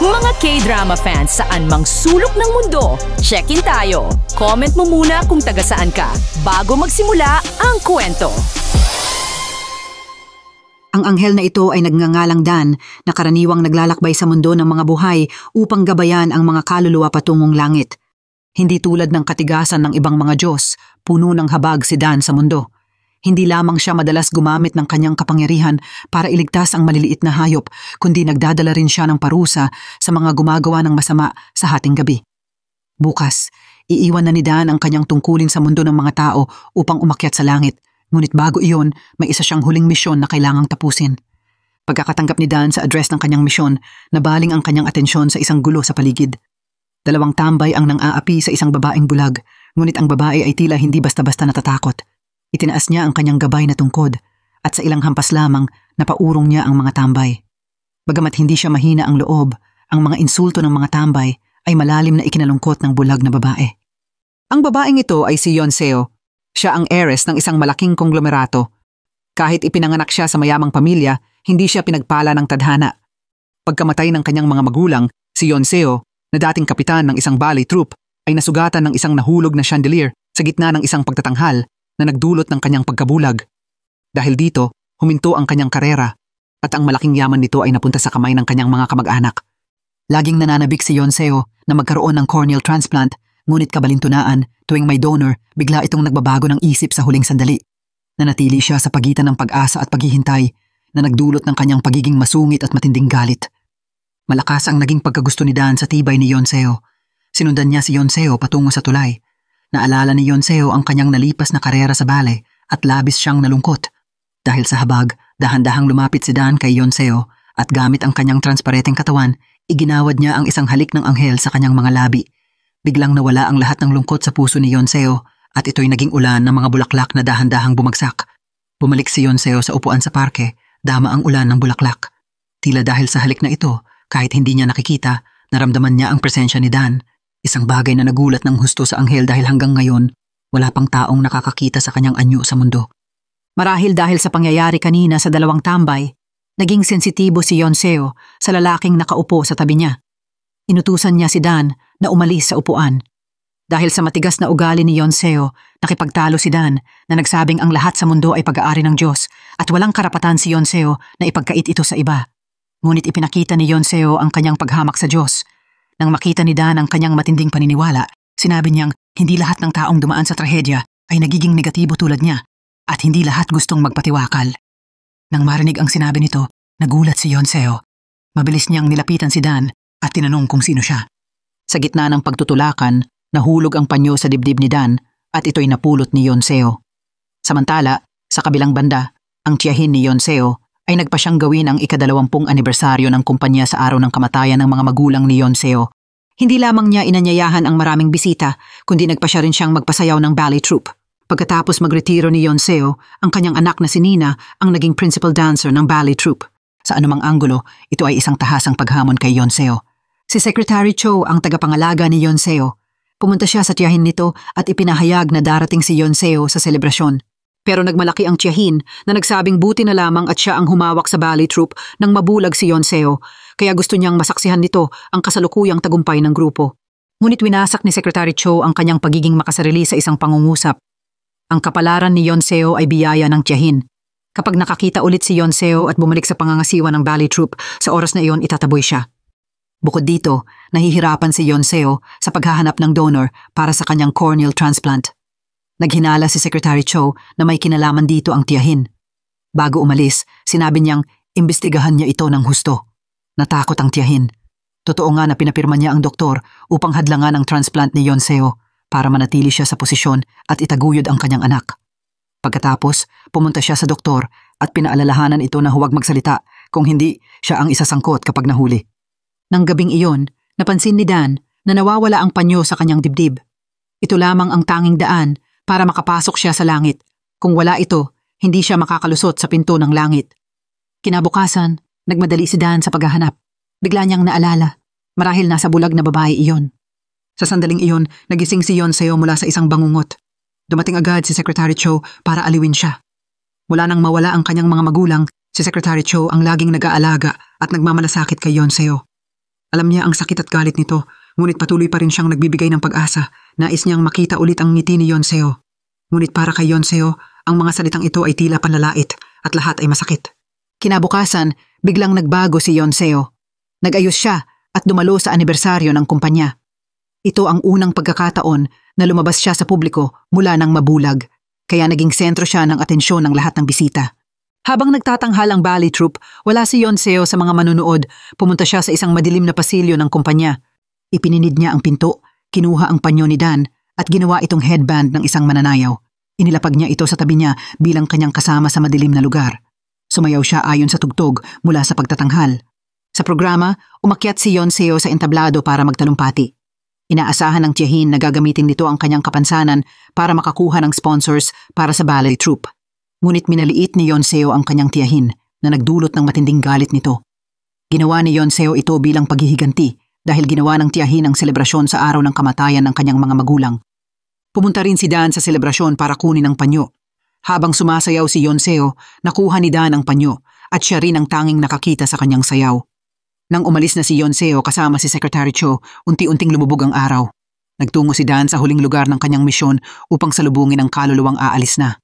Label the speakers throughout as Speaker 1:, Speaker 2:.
Speaker 1: Mga K-drama fans saan mang sulok ng mundo, check-in tayo. Comment mo muna kung taga saan ka bago magsimula ang kwento.
Speaker 2: Ang anghel na ito ay nagngangalang Dan na karaniwang naglalakbay sa mundo ng mga buhay upang gabayan ang mga kaluluwa patungong langit. Hindi tulad ng katigasan ng ibang mga Diyos, puno ng habag si Dan sa mundo. Hindi lamang siya madalas gumamit ng kanyang kapangyarihan para iligtas ang maliliit na hayop, kundi nagdadala rin siya ng parusa sa mga gumagawa ng masama sa hating gabi. Bukas, iiwan na ni Dan ang kanyang tungkulin sa mundo ng mga tao upang umakyat sa langit. Ngunit bago iyon, may isa siyang huling misyon na kailangang tapusin. Pagkakatanggap ni Dan sa address ng kanyang misyon, nabaling ang kanyang atensyon sa isang gulo sa paligid. 2 tambay ang nang-aapi sa isang babaeng bulag, ngunit ang babae ay tila hindi basta-basta natatakot. Itinaas niya ang kanyang gabay na tungkod at sa ilang hampas lamang napaurong niya ang mga tambay. Bagamat hindi siya mahina ang loob, ang mga insulto ng mga tambay ay malalim na ikinalungkot ng bulag na babae. Ang babaeng ito ay si Yonseo. Siya ang heiress ng isang malaking konglomerato. Kahit ipinanganak siya sa mayamang pamilya, hindi siya pinagpala ng tadhana. Pagkamatay ng kanyang mga magulang, si Yonseo, na dating kapitan ng isang ballet troupe, ay nasugatan ng isang nahulog na chandelier sa gitna ng isang pagtatanghal na nagdulot ng kanyang pagkabulag. Dahil dito, huminto ang kanyang karera at ang malaking yaman nito ay napunta sa kamay ng kanyang mga kamag-anak. Laging nananabik si Yonseo na magkaroon ng corneal transplant, ngunit kabalintunaan, tuwing may donor, bigla itong nagbabago ng isip sa huling sandali. Nanatili siya sa pagitan ng pag-asa at paghihintay na nagdulot ng kanyang pagiging masungit at matinding galit. Malakas ang naging pagkagusto ni Dan sa tibay ni Yonseo. Sinundan niya si Yonseo patungo sa tulay. Naalala ni Yonseo ang kanyang nalipas na karera sa ballet at labis siyang nalungkot. Dahil sa habag, dahan-dahang lumapit si Dan kay Yonseo at gamit ang kanyang transparenteng katawan, iginawad niya ang isang halik ng anghel sa kanyang mga labi. Biglang nawala ang lahat ng lungkot sa puso ni Yonseo at ito'y naging ulan ng mga bulaklak na dahan-dahang bumagsak. Bumalik si Yonseo sa upuan sa parke, dama ang ulan ng bulaklak. Tila dahil sa halik na ito, kahit hindi niya nakikita, naramdaman niya ang presensya ni Dan. Isang bagay na nagulat ng husto sa anghel dahil hanggang ngayon, wala pang taong nakakakita sa kanyang anyo sa mundo. Marahil dahil sa pangyayari kanina sa 2 tambay, naging sensitibo si Yonseo sa lalaking nakaupo sa tabi niya. Inutusan niya si Dan na umalis sa upuan. Dahil sa matigas na ugali ni Yonseo, nakipagtalo si Dan na nagsabing ang lahat sa mundo ay pag-aari ng Diyos at walang karapatan si Yonseo na ipagkait ito sa iba. Ngunit ipinakita ni Yonseo ang kanyang paghamak sa Diyos. Nang makita ni Dan ang kanyang matinding paniniwala, sinabi niyang hindi lahat ng taong dumaan sa trahedya ay nagiging negatibo tulad niya at hindi lahat gustong magpatiwakal. Nang marinig ang sinabi nito, nagulat si Yonseo. Mabilis niyang nilapitan si Dan at tinanong kung sino siya. Sa gitna ng pagtutulakan, nahulog ang panyo sa dibdib ni Dan at ito'y napulot ni Yonseo. Samantala, sa kabilang banda, ang tiyahin ni Yonseo ay nagpa siyang gawin ang ika-20 anibersaryo ng kumpanya sa araw ng kamatayan ng mga magulang ni Yonseo. Hindi lamang niya inanyayahan ang maraming bisita, kundi nagpa siya rin siyang magpasayaw ng ballet troupe. Pagkatapos magretiro ni Yonseo, ang kanyang anak na si Nina ang naging principal dancer ng ballet troupe. Sa anumang anggulo, ito ay isang tahasang paghamon kay Yonseo. Si Secretary Cho ang tagapangalaga ni Yonseo. Pumunta siya sa tiyahin nito at ipinahayag na darating si Yonseo sa selebrasyon. Pero nagmalaki ang tiyahin na nagsabing buti na lamang at siya ang humawak sa ballet troupe nang mabulag si Yonseo, kaya gusto niyang masaksihan nito ang kasalukuyang tagumpay ng grupo. Ngunit winasak ni Secretary Cho ang kanyang pagiging makasarili sa isang pangungusap. Ang kapalaran ni Yonseo ay biyaya ng tiyahin. Kapag nakakita ulit si Yonseo at bumalik sa pangangasiwa ng ballet troupe, sa oras na iyon itataboy siya. Bukod dito, nahihirapan si Yonseo sa paghahanap ng donor para sa kanyang corneal transplant. Naghinala si Secretary Cho na may kinalaman dito ang tiyahin. Bago umalis, sinabi niyang imbestigahan niya ito ng husto. Natakot ang tiyahin. Totoo nga na pinapirma niya ang doktor upang hadlangan ang transplant ni Yonseo para manatili siya sa posisyon at itaguyod ang kanyang anak. Pagkatapos, pumunta siya sa doktor at pinaalalahanan ito na huwag magsalita kung hindi siya ang isasangkot kapag nahuli. Nang gabing iyon, napansin ni Dan na nawawala ang panyo sa kanyang dibdib. Ito lamang ang tanging daan para makapasok siya sa langit. Kung wala ito, hindi siya makakalusot sa pinto ng langit. Kinabukasan, nagmadali si Dan sa paghahanap. Bigla niyang naalala, marahil nasa bulag na babae iyon. Sa sandaling iyon, nagising si Yonseo mula sa isang bangungot. Dumating agad si Secretary Cho para aliwin siya. Mula nang mawala ang kanyang mga magulang, si Secretary Cho ang laging nag-aalaga at nagmamalasakit kay Yonseo. Alam niya ang sakit at galit nito, ngunit patuloy pa rin siyang nagbibigay ng pag-asa. Nais niyang makita ulit ang ngiti ni Yonseo. Ngunit para kay Yonseo, ang mga salitang ito ay tila panlalait at lahat ay masakit. Kinabukasan, biglang nagbago si Yonseo. Nag-ayos siya at dumalo sa anibersaryo ng kumpanya. Ito ang unang pagkakataon na lumabas siya sa publiko mula ng mabulag, kaya naging sentro siya ng atensyon ng lahat ng bisita. Habang nagtatanghal ang ballet troupe, wala si Yonseo sa mga manunood. Pumunta siya sa isang madilim na pasilyo ng kumpanya. Ipininid niya ang pinto, kinuha ang panyo ni Dan at ginawa itong headband ng isang mananayaw. Inilapag niya ito sa tabi niya bilang kanyang kasama sa madilim na lugar. Sumayaw siya ayon sa tugtog mula sa pagtatanghal. Sa programa, umakyat si Yonseo sa entablado para magtalumpati. Inaasahan ng tiyahin na gagamitin nito ang kanyang kapansanan para makakuha ng sponsors para sa ballet troupe. Ngunit minaliit ni Yonseo ang kanyang tiyahin na nagdulot ng matinding galit nito. Ginawa ni Yonseo ito bilang paghihiganti dahil ginawa ng tiyahin ang selebrasyon sa araw ng kamatayan ng kanyang mga magulang. Pumunta rin si Dan sa selebrasyon para kunin ang panyo. Habang sumasayaw si Yonseo, nakuha ni Dan ang panyo at siya rin ang tanging nakakita sa kanyang sayaw. Nang umalis na si Yonseo kasama si Secretary Cho, unti-unting lumubog ang araw. Nagtungo si Dan sa huling lugar ng kanyang misyon upang salubungin ang kaluluwang aalis na.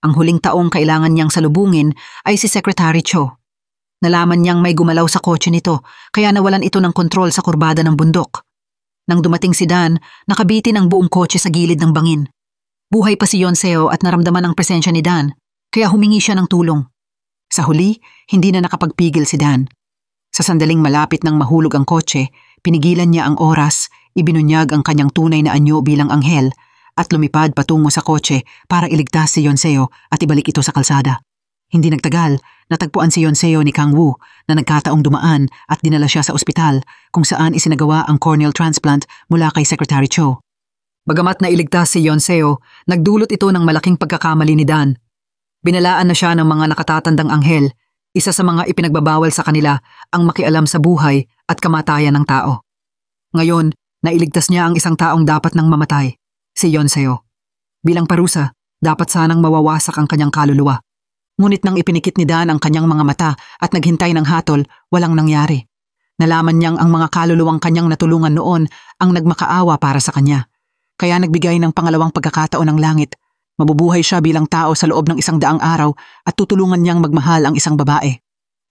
Speaker 2: Ang huling taong kailangan niyang salubungin ay si Secretary Cho. Nalaman niyang may gumalaw sa kotse nito, kaya nawalan ito ng kontrol sa kurbada ng bundok. Nang dumating si Dan, nakabitin ang buong kotse sa gilid ng bangin. Buhay pa si Yonseo at naramdaman ang presensya ni Dan, kaya humingi siya ng tulong. Sa huli, hindi na nakapagpigil si Dan. Sa sandaling malapit nang mahulog ang kotse, pinigilan niya ang oras, ibinunyag ang kanyang tunay na anyo bilang anghel, at lumipad patungo sa kotse para iligtas si Yonseo at ibalik ito sa kalsada. Hindi nagtagal, natagpuan si Yonseo ni Kang Woo na nagkataong dumaan at dinala siya sa ospital kung saan isinagawa ang corneal transplant mula kay Secretary Cho. Bagamat na iligtas si Yonseo, nagdulot ito ng malaking pagkakamali ni Dan. Binalaan na siya ng mga nakatatandang anghel, isa sa mga ipinagbabawal sa kanila ang makialam sa buhay at kamatayan ng tao. Ngayon, nailigtas niya ang isang taong dapat nang mamatay, si Yonseo. Bilang parusa, dapat sanang mawawasak ang kanyang kaluluwa. Ngunit nang ipinikit ni Dan ang kanyang mga mata at naghintay ng hatol, walang nangyari. Nalaman niyang ang mga kaluluwang kanyang natulungan noon ang nagmakaawa para sa kanya. Kaya nagbigay ng pangalawang pagkakataon ng langit. Mabubuhay siya bilang tao sa loob ng 100 araw at tutulungan niyang magmahal ang isang babae.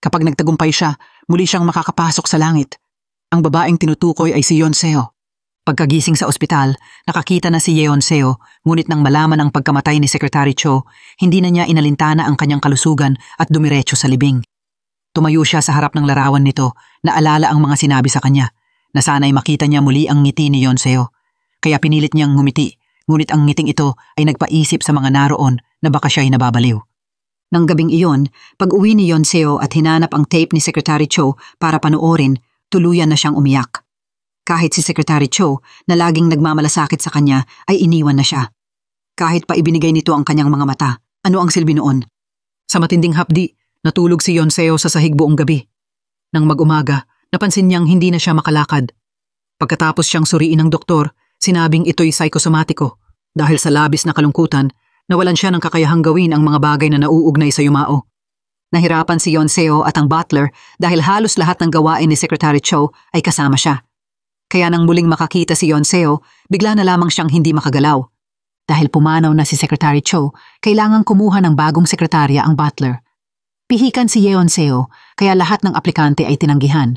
Speaker 2: Kapag nagtagumpay siya, muli siyang makakapasok sa langit. Ang babaeng tinutukoy ay si Yonseo. Pagkagising sa ospital, nakakita na si Yonseo, ngunit nang malaman ang pagkamatay ni Secretary Cho, hindi na niya inalintana ang kanyang kalusugan at dumiretso sa libing. Tumayo siya sa harap ng larawan nito, naalala ang mga sinabi sa kanya, na sana'y makita niya muli ang ngiti ni Yonseo. Kaya pinilit niyang ngumiti, ngunit ang ngiting ito ay nagpaisip sa mga naroon na baka siya'y nababaliw. Nang gabing iyon, pag-uwi ni Yonseo at hinanap ang tape ni Secretary Cho para panoorin, tuluyan na siyang umiyak. Kahit si Secretary Cho na laging nagmamalasakit sa kanya ay iniwan na siya. Kahit pa ibinigay nito ang kanyang mga mata, ano ang silbi noon? Sa matinding hapdi, natulog si Yonseo sa sahig buong gabi. Nang mag-umaga, napansin niyang hindi na siya makalakad. Pagkatapos siyang suriin ng doktor, sinabing ito'y psychosomatiko dahil sa labis na kalungkutan, nawalan siya ng kakayahang gawin ang mga bagay na nauugnay sa yumao. Nahirapan si Yonseo at ang butler dahil halos lahat ng gawain ni Secretary Cho ay kasama siya. Kaya nang muling makakita si Yonseo, bigla na lamang siyang hindi makagalaw. Dahil pumanaw na si Secretary Cho, kailangang kumuha ng bagong sekretarya ang butler. Pihikan si Yonseo, kaya lahat ng aplikante ay tinanggihan.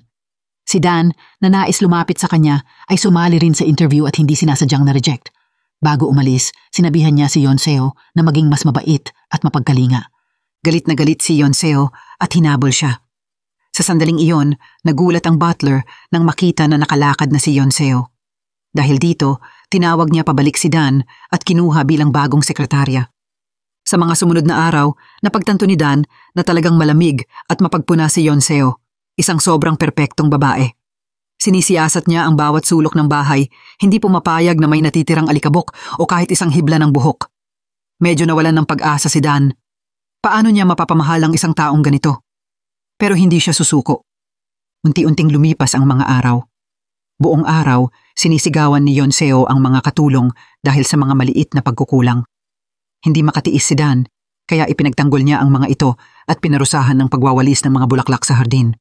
Speaker 2: Si Dan, na nais lumapit sa kanya, ay sumali rin sa interview at hindi sinasadyang na-reject. Bago umalis, sinabihan niya si Yonseo na maging mas mabait at mapagkalinga. Galit na galit si Yonseo at hinabol siya. Sa sandaling iyon, nagulat ang butler nang makita na nakalakad na si Yonseo. Dahil dito, tinawag niya pabalik si Dan at kinuha bilang bagong sekretarya. Sa mga sumunod na araw, napagtanto ni Dan na talagang malamig at mapagpuna si Yonseo, isang sobrang perpektong babae. Sinisiyasat niya ang bawat sulok ng bahay, hindi pumapayag na may natitirang alikabok o kahit isang hibla ng buhok. Medyo nawalan ng pag-asa si Dan. Paano niya mapapamahal ang isang taong ganito? Pero hindi siya susuko. Unti-unting lumipas ang mga araw. Buong araw, sinisigawan ni Yonseo ang mga katulong dahil sa mga maliit na pagkukulang. Hindi makatiis si Dan, kaya ipinagtanggol niya ang mga ito at pinarusahan ng pagwawalis ng mga bulaklak sa hardin.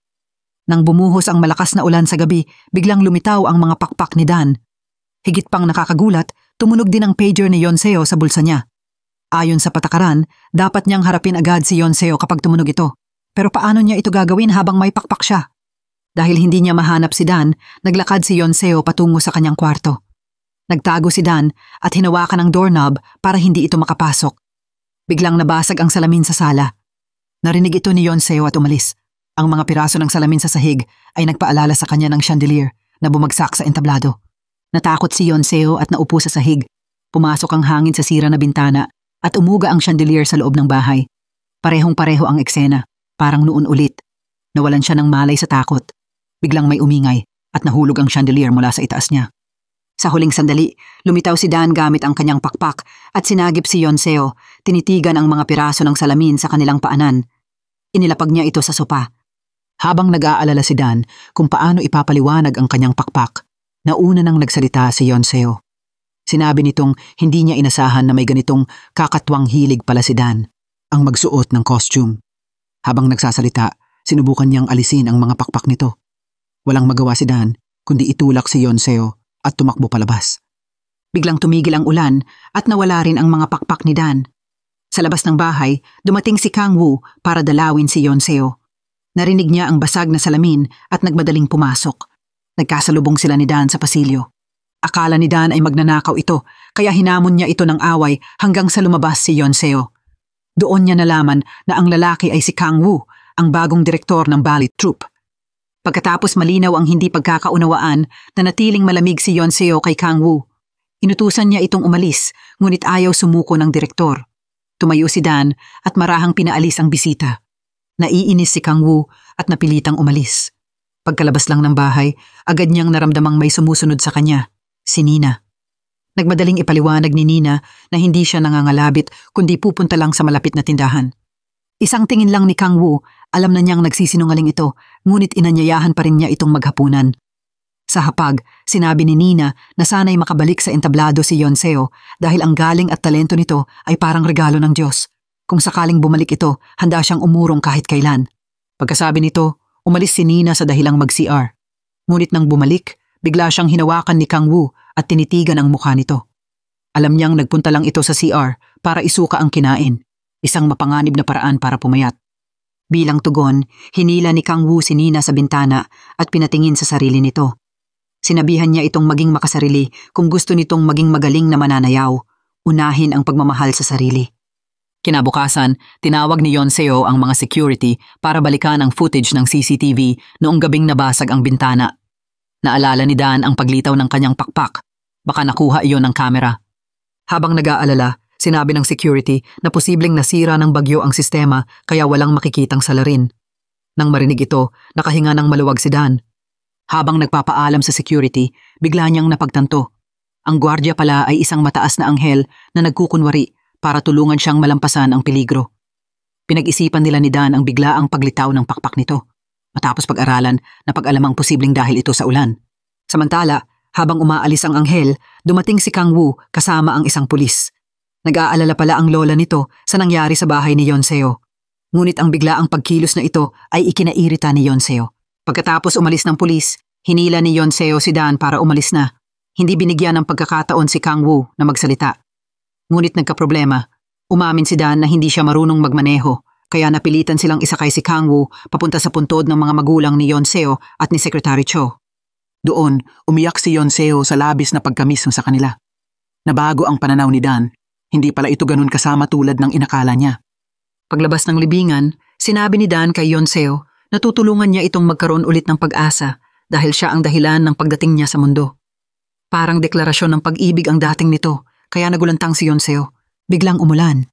Speaker 2: Nang bumuhos ang malakas na ulan sa gabi, biglang lumitaw ang mga pakpak ni Dan. Higit pang nakakagulat, tumunog din ang pager ni Yonseo sa bulsa niya. Ayon sa patakaran, dapat niyang harapin agad si Yonseo kapag tumunog ito. Pero paano niya ito gagawin habang may pakpak siya? Dahil hindi niya mahanap si Dan, naglakad si Yonseo patungo sa kanyang kwarto. Nagtago si Dan at hinawakan ang doorknob para hindi ito makapasok. Biglang nabasag ang salamin sa sala. Narinig ito ni Yonseo at umalis. Ang mga piraso ng salamin sa sahig ay nagpaalala sa kanya ng chandelier na bumagsak sa entablado. Natakot si Yonseo at naupo sa sahig. Pumasok ang hangin sa sira na bintana at umuga ang chandelier sa loob ng bahay. Parehong-pareho ang eksena, parang noon ulit. Nawalan siya ng malay sa takot. Biglang may umingay at nahulog ang chandelier mula sa itaas niya. Sa huling sandali, lumitaw si Dan gamit ang kanyang pakpak at sinagip si Yonseo, tinitigan ang mga piraso ng salamin sa kanilang paanan. Inilapag niya ito sa sopa. Habang nag-aalala si Dan kung paano ipapaliwanag ang kanyang pakpak, nauna nang nagsalita si Yonseo. Sinabi nitong hindi niya inasahan na may ganitong kakatwang hilig pala si Dan, ang magsuot ng costume. Habang nagsasalita, sinubukan niyang alisin ang mga pakpak nito. Walang magawa si Dan kundi itulak si Yonseo at tumakbo palabas. Biglang tumigil ang ulan at nawala rin ang mga pakpak ni Dan. Sa labas ng bahay, dumating si Kang Woo para dalawin si Yonseo. Narinig niya ang basag na salamin at nagmadaling pumasok. Nagkasalubong sila ni Dan sa pasilyo. Akala ni Dan ay magnanakaw ito, kaya hinamon niya ito ng away hanggang sa lumabas si Yonseo. Doon niya nalaman na ang lalaki ay si Kang Woo, ang bagong direktor ng ballet troupe. Pagkatapos malinaw ang hindi pagkakaunawaan, nanatiling malamig si Yonseo kay Kang Woo. Inutusan niya itong umalis, ngunit ayaw sumuko ng direktor. Tumayo si Dan at marahang pinaalis ang bisita. Naiinis si Kang Woo at napilitang umalis. Pagkalabas lang ng bahay, agad niyang naramdamang may sumusunod sa kanya, si Nina. Nagmadaling ipaliwanag ni Nina na hindi siya nangangalabit kundi pupunta lang sa malapit na tindahan. Isang tingin lang ni Kang Woo, alam na niyang nagsisinungaling ito, ngunit inanyayahan pa rin niya itong maghapunan. Sa hapag, sinabi ni Nina na sana'y makabalik sa entablado si Yonseo dahil ang galing at talento nito ay parang regalo ng Diyos. Kung sakaling bumalik ito, handa siyang umurong kahit kailan. Pagkasabi nito, umalis si Nina sa dahilang mag-CR. Ngunit nang bumalik, bigla siyang hinawakan ni Kang Woo at tinitigan ang mukha nito. Alam niyang nagpunta lang ito sa CR para isuka ang kinain, isang mapanganib na paraan para pumayat. Bilang tugon, hinila ni Kang Woo si Nina sa bintana at pinatingin sa sarili nito. Sinabihan niya itong maging makasarili kung gusto nitong maging magaling na mananayaw, unahin ang pagmamahal sa sarili. Kinabukasan, tinawag ni Yonseo ang mga security para balikan ang footage ng CCTV noong gabing nabasag ang bintana. Naalala ni Dan ang paglitaw ng kanyang pakpak. Baka nakuha iyon ng kamera. Habang nag-aalala, sinabi ng security na posibleng nasira ng bagyo ang sistema kaya walang makikitang salarin. Nang marinig ito, nakahinga ng maluwag si Dan. Habang nagpapaalam sa security, bigla niyang napagtanto. Ang gwardiya pala ay isang mataas na anghel na nagkukunwari para tulungan siyang malampasan ang peligro. Pinag-isipan nila ni Dan ang biglaang paglitaw ng pakpak nito. Matapos pag-aralan, napag-alamang posibleng dahil ito sa ulan. Samantala, habang umaalis ang anghel, dumating si Kang Woo kasama ang isang pulis. Nag-aalala pala ang lola nito sa nangyari sa bahay ni Yonseo. Ngunit ang biglaang pagkilos na ito ay ikinairita ni Yonseo. Pagkatapos umalis ng pulis, hinila ni Yonseo si Dan para umalis na. Hindi binigyan ng pagkakataon si Kang Woo na magsalita. Ngunit nagkaproblema. Umamin si Dan na hindi siya marunong magmaneho, kaya napilitan silang isakay si Kang Woo papunta sa puntod ng mga magulang ni Yonseo at ni Secretary Cho. Doon, umiyak si Yonseo sa labis na pagkamis sa kanila. Nabago ang pananaw ni Dan. Hindi pala ito ganun kasama tulad ng inakala niya. Paglabas ng libingan, sinabi ni Dan kay Yonseo na tutulungan niya itong magkaroon ulit ng pag-asa dahil siya ang dahilan ng pagdating niya sa mundo. Parang deklarasyon ng pag-ibig ang dating nito. Kaya nagulantang si Yonseo. Biglang umulan.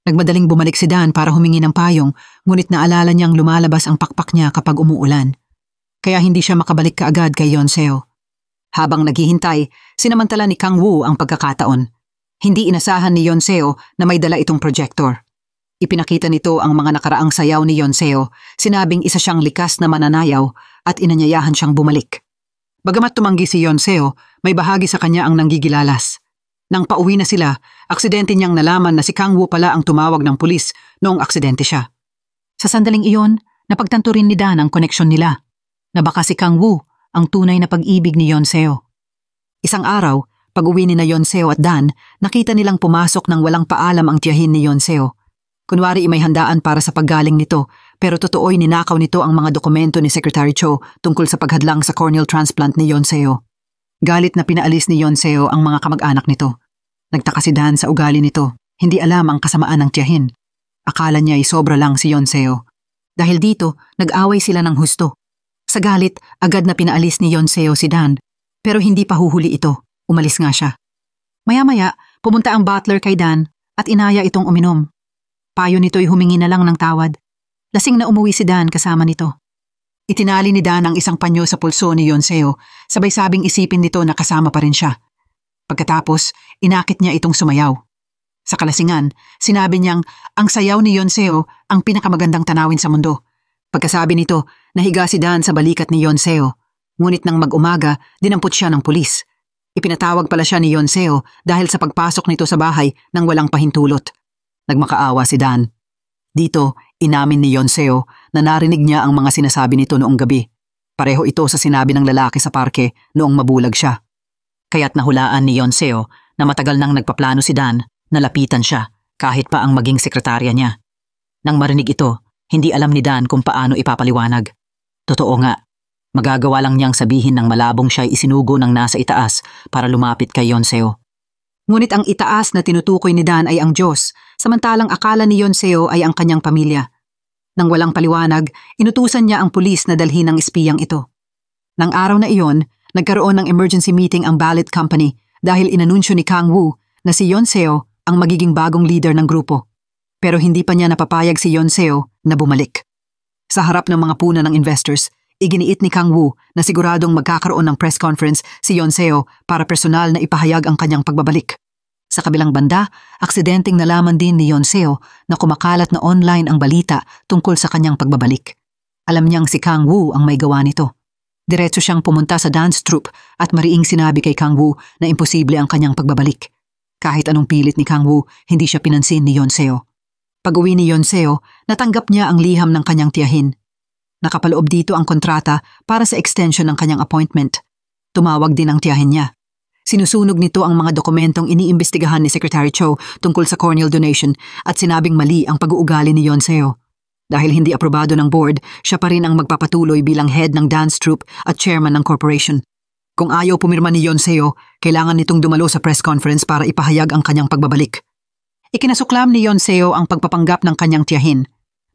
Speaker 2: Nagmadaling bumalik si Dan para humingi ng payong, ngunit naalala niyang lumalabas ang pakpak niya kapag umuulan. Kaya hindi siya makabalik kaagad kay Yonseo. Habang naghihintay, sinamantala ni Kang Woo ang pagkakataon. Hindi inasahan ni Yonseo na may dala itong projector. Ipinakita nito ang mga nakaraang sayaw ni Yonseo, sinabing isa siyang likas na mananayaw at inanyayahan siyang bumalik. Bagamat tumanggi si Yonseo, may bahagi sa kanya ang nanggigilalas. Nang pauwi na sila, aksidente niyang nalaman na si Kang Woo pala ang tumawag ng pulis noong aksidente siya. Sa sandaling iyon, napagtanto rin ni Dan ang koneksyon nila. na baka si Kang Woo ang tunay na pag-ibig ni Yonseo. Isang araw, pag-uwi ni na Yonseo at Dan, nakita nilang pumasok ng walang paalam ang tiyahin ni Yonseo. Kunwari may handaan para sa paggaling nito, pero totoo'y ninakaw nito ang mga dokumento ni Secretary Cho tungkol sa paghadlang sa corneal transplant ni Yonseo. Galit na pinaalis ni Yonseo ang mga kamag-anak nito. Nagtaka si Dan sa ugali nito. Hindi alam ang kasamaan ng tiyahin. Akala niya ay sobra lang si Yonseo. Dahil dito, nag-away sila ng husto. Sa galit, agad na pinaalis ni Yonseo si Dan. Pero hindi pa huhuli ito. Umalis nga siya. Maya-maya, pumunta ang butler kay Dan at inaya itong uminom. Payo nito'y humingi na lang ng tawad. Lasing na umuwi si Dan kasama nito. Itinali ni Dan ang isang panyo sa pulso ni Yonseo, sabay sabing isipin nito na kasama pa rin siya. Pagkatapos, inakit niya itong sumayaw. Sa kalasingan, sinabi niyang ang sayaw ni Yonseo ang pinakamagandang tanawin sa mundo. Pagkasabi nito, nahiga si Dan sa balikat ni Yonseo. Ngunit nang mag-umaga, dinampot siya ng pulis. Ipinatawag pala siya ni Yonseo dahil sa pagpasok nito sa bahay nang walang pahintulot. Nagmakaawa si Dan. Dito, inamin ni Yonseo na narinig niya ang mga sinasabi nito noong gabi. Pareho ito sa sinabi ng lalaki sa parke noong mabulag siya. Kaya't nahulaan ni Yonseo na matagal nang nagpaplano si Dan na lapitan siya kahit pa ang maging sekretarya niya. Nang marinig ito, hindi alam ni Dan kung paano ipapaliwanag. Totoo nga, magagawa lang niyang sabihin ng malabong siya'y isinugo ng nasa itaas para lumapit kay Yonseo. Ngunit ang itaas na tinutukoy ni Dan ay ang Diyos, samantalang akala ni Yonseo ay ang kanyang pamilya. Nang walang paliwanag, inutusan niya ang pulis na dalhin ang espiyang ito. Nang araw na iyon, nagkaroon ng emergency meeting ang Ballet Company dahil inanunsyo ni Kang Woo na si Yonseo ang magiging bagong leader ng grupo. Pero hindi pa niya napapayag si Yonseo na bumalik. Sa harap ng mga puna ng investors, iginiit ni Kang Woo na siguradong magkakaroon ng press conference si Yonseo para personal na ipahayag ang kanyang pagbabalik. Sa kabilang banda, aksidenteng nalaman din ni Yonseo na kumakalat na online ang balita tungkol sa kanyang pagbabalik. Alam niyang si Kang Woo ang may gawa nito. Diretso siyang pumunta sa dance troupe at mariing sinabi kay Kang Woo na imposible ang kanyang pagbabalik. Kahit anong pilit ni Kang Woo, hindi siya pinansin ni Yonseo. Pag-uwi ni Yonseo, natanggap niya ang liham ng kanyang tiyahin. Nakapaloob dito ang kontrata para sa extension ng kanyang appointment. Tumawag din ang tiyahin niya. Sinusunog nito ang mga dokumentong iniimbestigahan ni Secretary Cho tungkol sa corneal donation at sinabing mali ang pag-uugali ni Yonseo. Dahil hindi aprobado ng board, siya pa rin ang magpapatuloy bilang head ng dance troupe at chairman ng corporation. Kung ayaw pumirma ni Yonseo, kailangan nitong dumalo sa press conference para ipahayag ang kanyang pagbabalik. Ikinasuklam ni Yonseo ang pagpapanggap ng kanyang tiyahin.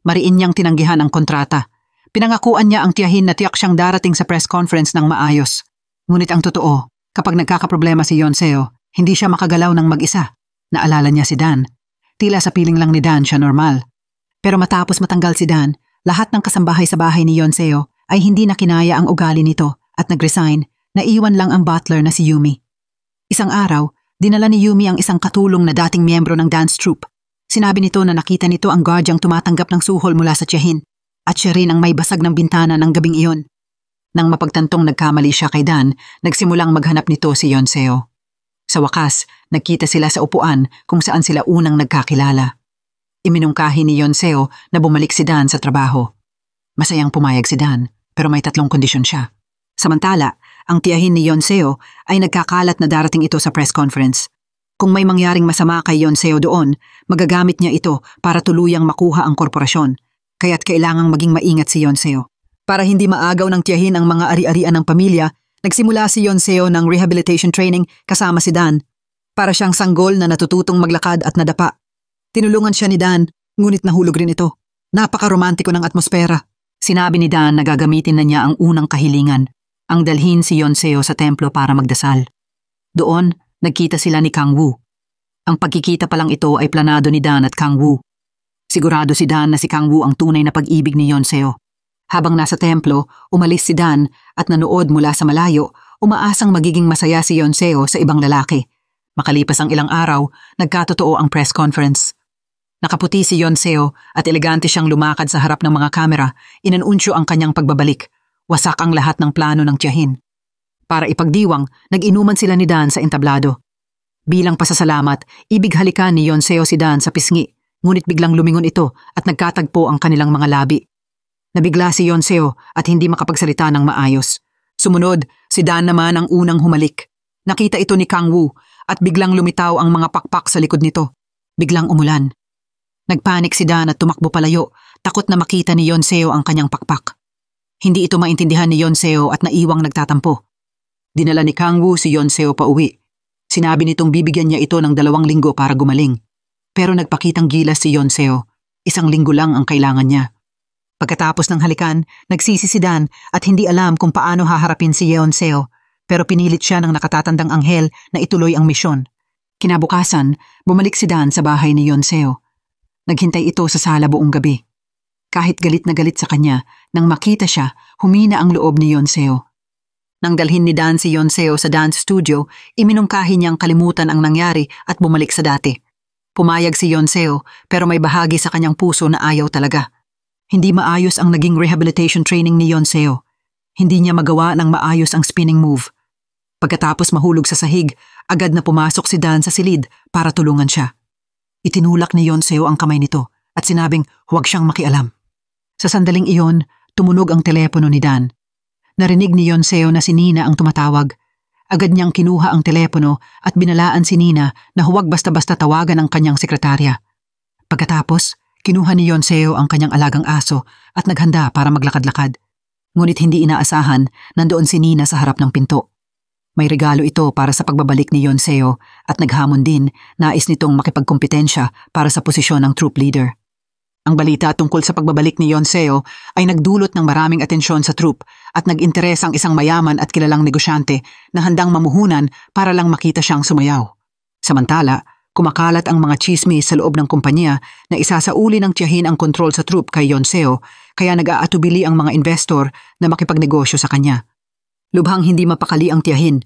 Speaker 2: Mariin niyang tinanggihan ang kontrata. Pinangakuan niya ang tiyahin na tiyak siyang darating sa press conference ng maayos. Ngunit ang totoo, kapag nagkakaproblema si Yonseo, hindi siya makagalaw ng mag-isa. Naalala niya si Dan. Tila sa piling lang ni Dan siya normal. Pero matapos matanggal si Dan, lahat ng kasambahay sa bahay ni Yonseo ay hindi na kinaya ang ugali nito at nag-resign. Naiwan lang ang butler na si Yumi. Isang araw, dinala ni Yumi ang isang katulong na dating miyembro ng dance troupe. Sinabi nito na nakita nito ang guardyang tumatanggap ng suhol mula sa tiyahin at siya rin ang may basag ng bintana ng gabing iyon. Nang mapagtantong nagkamali siya kay Dan, nagsimulang maghanap nito si Yonseo. Sa wakas, nagkita sila sa upuan kung saan sila unang nagkakilala. Iminungkahi ni Yonseo na bumalik si Dan sa trabaho. Masayang pumayag si Dan, pero may 3 kondisyon siya. Samantala, ang tiyahin ni Yonseo ay nagkakalat na darating ito sa press conference. Kung may mangyaring masama kay Yonseo doon, magagamit niya ito para tuluyang makuha ang korporasyon. Kaya't kailangang maging maingat si Yonseo. Para hindi maagaw ng tiyahin ang mga ari-arian ng pamilya, nagsimula si Yonseo ng rehabilitation training kasama si Dan. Para siyang sanggol na natututong maglakad at nadapa. Tinulungan siya ni Dan, ngunit nahulog rin ito. Napaka-romantiko ng atmosfera. Sinabi ni Dan na gagamitin na niya ang unang kahilingan. Ang dalhin si Yonseo sa templo para magdasal. Doon, nagkita sila ni Kang Woo. Ang pagkikita pa lang ito ay planado ni Dan at Kang Woo. Sigurado si Dan na si Kang Woo ang tunay na pag-ibig ni Yonseo. Habang nasa templo, umalis si Dan at nanood mula sa malayo, umaasang magiging masaya si Yonseo sa ibang lalaki. Makalipas ang ilang araw, nagkatotoo ang press conference. Nakaputi si Yonseo at elegante siyang lumakad sa harap ng mga kamera, inanunsyo ang kanyang pagbabalik. Wasak ang lahat ng plano ng tiyahin. Para ipagdiwang, nag-inuman sila ni Dan sa entablado. Bilang pasasalamat, ibig halikan ni Yonseo si Dan sa pisngi, ngunit biglang lumingon ito at nagkatagpo ang kanilang mga labi. Nabigla si Yonseo at hindi makapagsalita ng maayos. Sumunod, si Dan naman ang unang humalik. Nakita ito ni Kang Woo at biglang lumitaw ang mga pakpak sa likod nito. Biglang umulan. Nagpanik si Dan at tumakbo palayo, takot na makita ni Yonseo ang kanyang pakpak. Hindi ito maintindihan ni Yonseo at naiwang nagtatampo. Dinala ni Kang Woo si Yonseo pa uwi. Sinabi nitong bibigyan niya ito ng 2 linggo para gumaling. Pero nagpakitang gilas si Yonseo. 1 linggo lang ang kailangan niya. Pagkatapos ng halikan, nagsisi si Dan at hindi alam kung paano haharapin si Yonseo, pero pinilit siya ng nakatatandang anghel na ituloy ang misyon. Kinabukasan, bumalik si Dan sa bahay ni Yonseo. Naghintay ito sa sala buong gabi. Kahit galit na galit sa kanya, nang makita siya, humina ang loob ni Yonseo. Nang dalhin ni Dan si Yonseo sa dance studio, iminungkahi niyang kalimutan ang nangyari at bumalik sa dati. Pumayag si Yonseo pero may bahagi sa kanyang puso na ayaw talaga. Hindi maayos ang naging rehabilitation training ni Yonseo. Hindi niya magawa ng maayos ang spinning move. Pagkatapos mahulog sa sahig, agad na pumasok si Dan sa silid para tulungan siya. Itinulak ni Yonseo ang kamay nito at sinabing huwag siyang makialam. Sa sandaling iyon, tumunog ang telepono ni Dan. Narinig ni Yonseo na si Nina ang tumatawag. Agad niyang kinuha ang telepono at binalaan si Nina na huwag basta-basta tawagan ang kanyang sekretarya. Pagkatapos, kinuha ni Yonseo ang kanyang alagang aso at naghanda para maglakad-lakad. Ngunit hindi inaasahan, nandoon si Nina sa harap ng pinto. May regalo ito para sa pagbabalik ni Yonseo at naghamon din, nais nitong makipagkompetensya para sa posisyon ng troop leader. Ang balita tungkol sa pagbabalik ni Yonseo ay nagdulot ng maraming atensyon sa troop at nag-interes ang isang mayaman at kilalang negosyante na handang mamuhunan para lang makita siyang sumayaw. Samantala, kumakalat ang mga chismis sa loob ng kumpanya na isasauli ng tiyahin ang kontrol sa troop kay Yonseo, kaya nag-aatubili ang mga investor na makipagnegosyo sa kanya. Lubhang hindi mapakali ang tiyahin.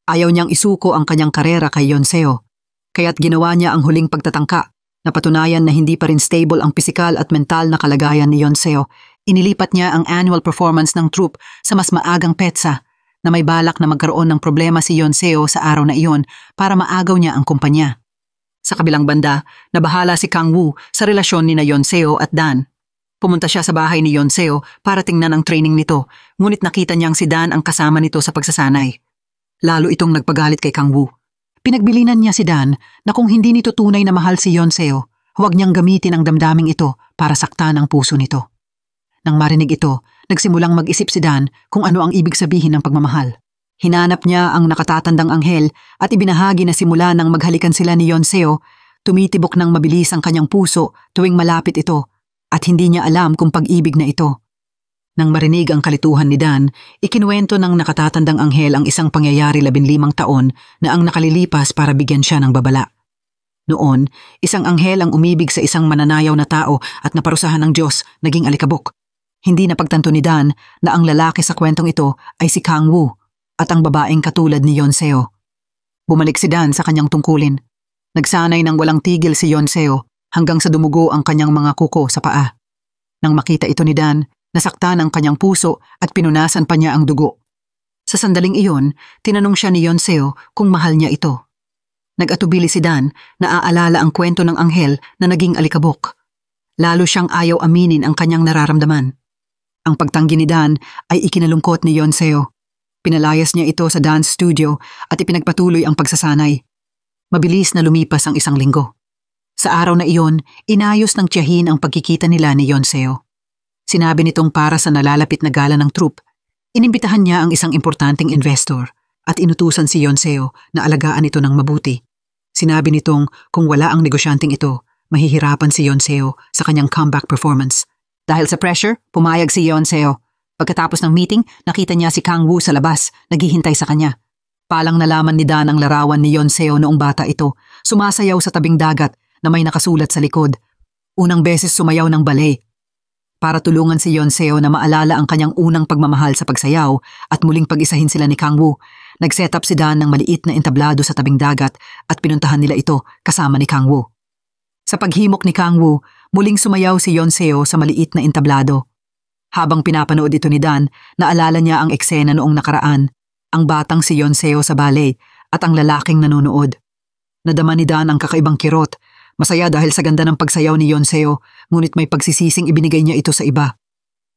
Speaker 2: Ayaw niyang isuko ang kanyang karera kay Yonseo, kaya't ginawa niya ang huling pagtatangka. Napatunayan na hindi pa rin stable ang pisikal at mental na kalagayan ni Yonseo. Inilipat niya ang annual performance ng troop sa mas maagang petsa na may balak na magkaroon ng problema si Yonseo sa araw na iyon para maagaw niya ang kumpanya. Sa kabilang banda, nabahala si Kang Woo sa relasyon ni Yonseo at Dan. Pumunta siya sa bahay ni Yonseo para tingnan ang training nito, ngunit nakita niyang si Dan ang kasama nito sa pagsasanay. Lalo itong nagpagalit kay Kang Woo. Pinagbilinan niya si Dan na kung hindi nito tunay na mahal si Yonseo, huwag niyang gamitin ang damdaming ito para saktan ang puso nito. Nang marinig ito, nagsimulang mag-isip si Dan kung ano ang ibig sabihin ng pagmamahal. Hinanap niya ang nakatatandang anghel at ibinahagi na simula nang maghalikan sila ni Yonseo, tumitibok ng mabilis ang kanyang puso tuwing malapit ito at hindi niya alam kung pag-ibig na ito. Nang marinig ang kalituhan ni Dan, ikinuwento ng nakatatandang anghel ang isang pangyayari 15 taon na ang nakalilipas para bigyan siya ng babala. Noon, isang anghel ang umibig sa isang mananayaw na tao at naparusahan ng Diyos, naging alikabok. Hindi napagtanto ni Dan na ang lalaki sa kwentong ito ay si Kang Woo at ang babaeng katulad ni Yonseo. Bumalik si Dan sa kanyang tungkulin. Nagsanay ng walang tigil si Yonseo hanggang sa dumugo ang kanyang mga kuko sa paa. Nang makita ito ni Dan, nasaktan ang kanyang puso at pinunasan pa niya ang dugo. Sa sandaling iyon, tinanong siya ni Yonseo kung mahal niya ito. Nag-atubili si Dan na aalala ang kwento ng anghel na naging alikabok. Lalo siyang ayaw aminin ang kanyang nararamdaman. Ang pagtanggi ni Dan ay ikinalungkot ni Yonseo. Pinalayas niya ito sa dance studio at ipinagpatuloy ang pagsasanay. Mabilis na lumipas ang 1 linggo. Sa araw na iyon, inayos ng tiyahin ang pagkikita nila ni Yonseo. Sinabi nitong para sa nalalapit na gala ng troop, inimbitahan niya ang isang importanteng investor at inutusan si Yonseo na alagaan ito ng mabuti. Sinabi nitong kung wala ang negosyanteng ito, mahihirapan si Yonseo sa kanyang comeback performance. Dahil sa pressure, pumayag si Yonseo. Pagkatapos ng meeting, nakita niya si Kang Woo sa labas, naghihintay sa kanya. Palang nalaman ni Dan ang larawan ni Yonseo noong bata ito, sumasayaw sa tabing dagat na may nakasulat sa likod. Unang beses sumayaw ng ballet. Para tulungan si Yonseo na maalala ang kanyang unang pagmamahal sa pagsayaw at muling pag-isahin sila ni Kang Woo, nag-set up si Dan ng maliit na entablado sa tabing dagat at pinuntahan nila ito kasama ni Kang Woo. Sa paghimok ni Kang Woo, muling sumayaw si Yonseo sa maliit na entablado. Habang pinapanood ito ni Dan, naalala niya ang eksena noong nakaraan, ang batang si Yonseo sa ballet at ang lalaking nanonood. Nadama ni Dan ang kakaibang kirot. Masaya dahil sa ganda ng pagsayaw ni Yonseo, ngunit may pagsisising ibinigay niya ito sa iba.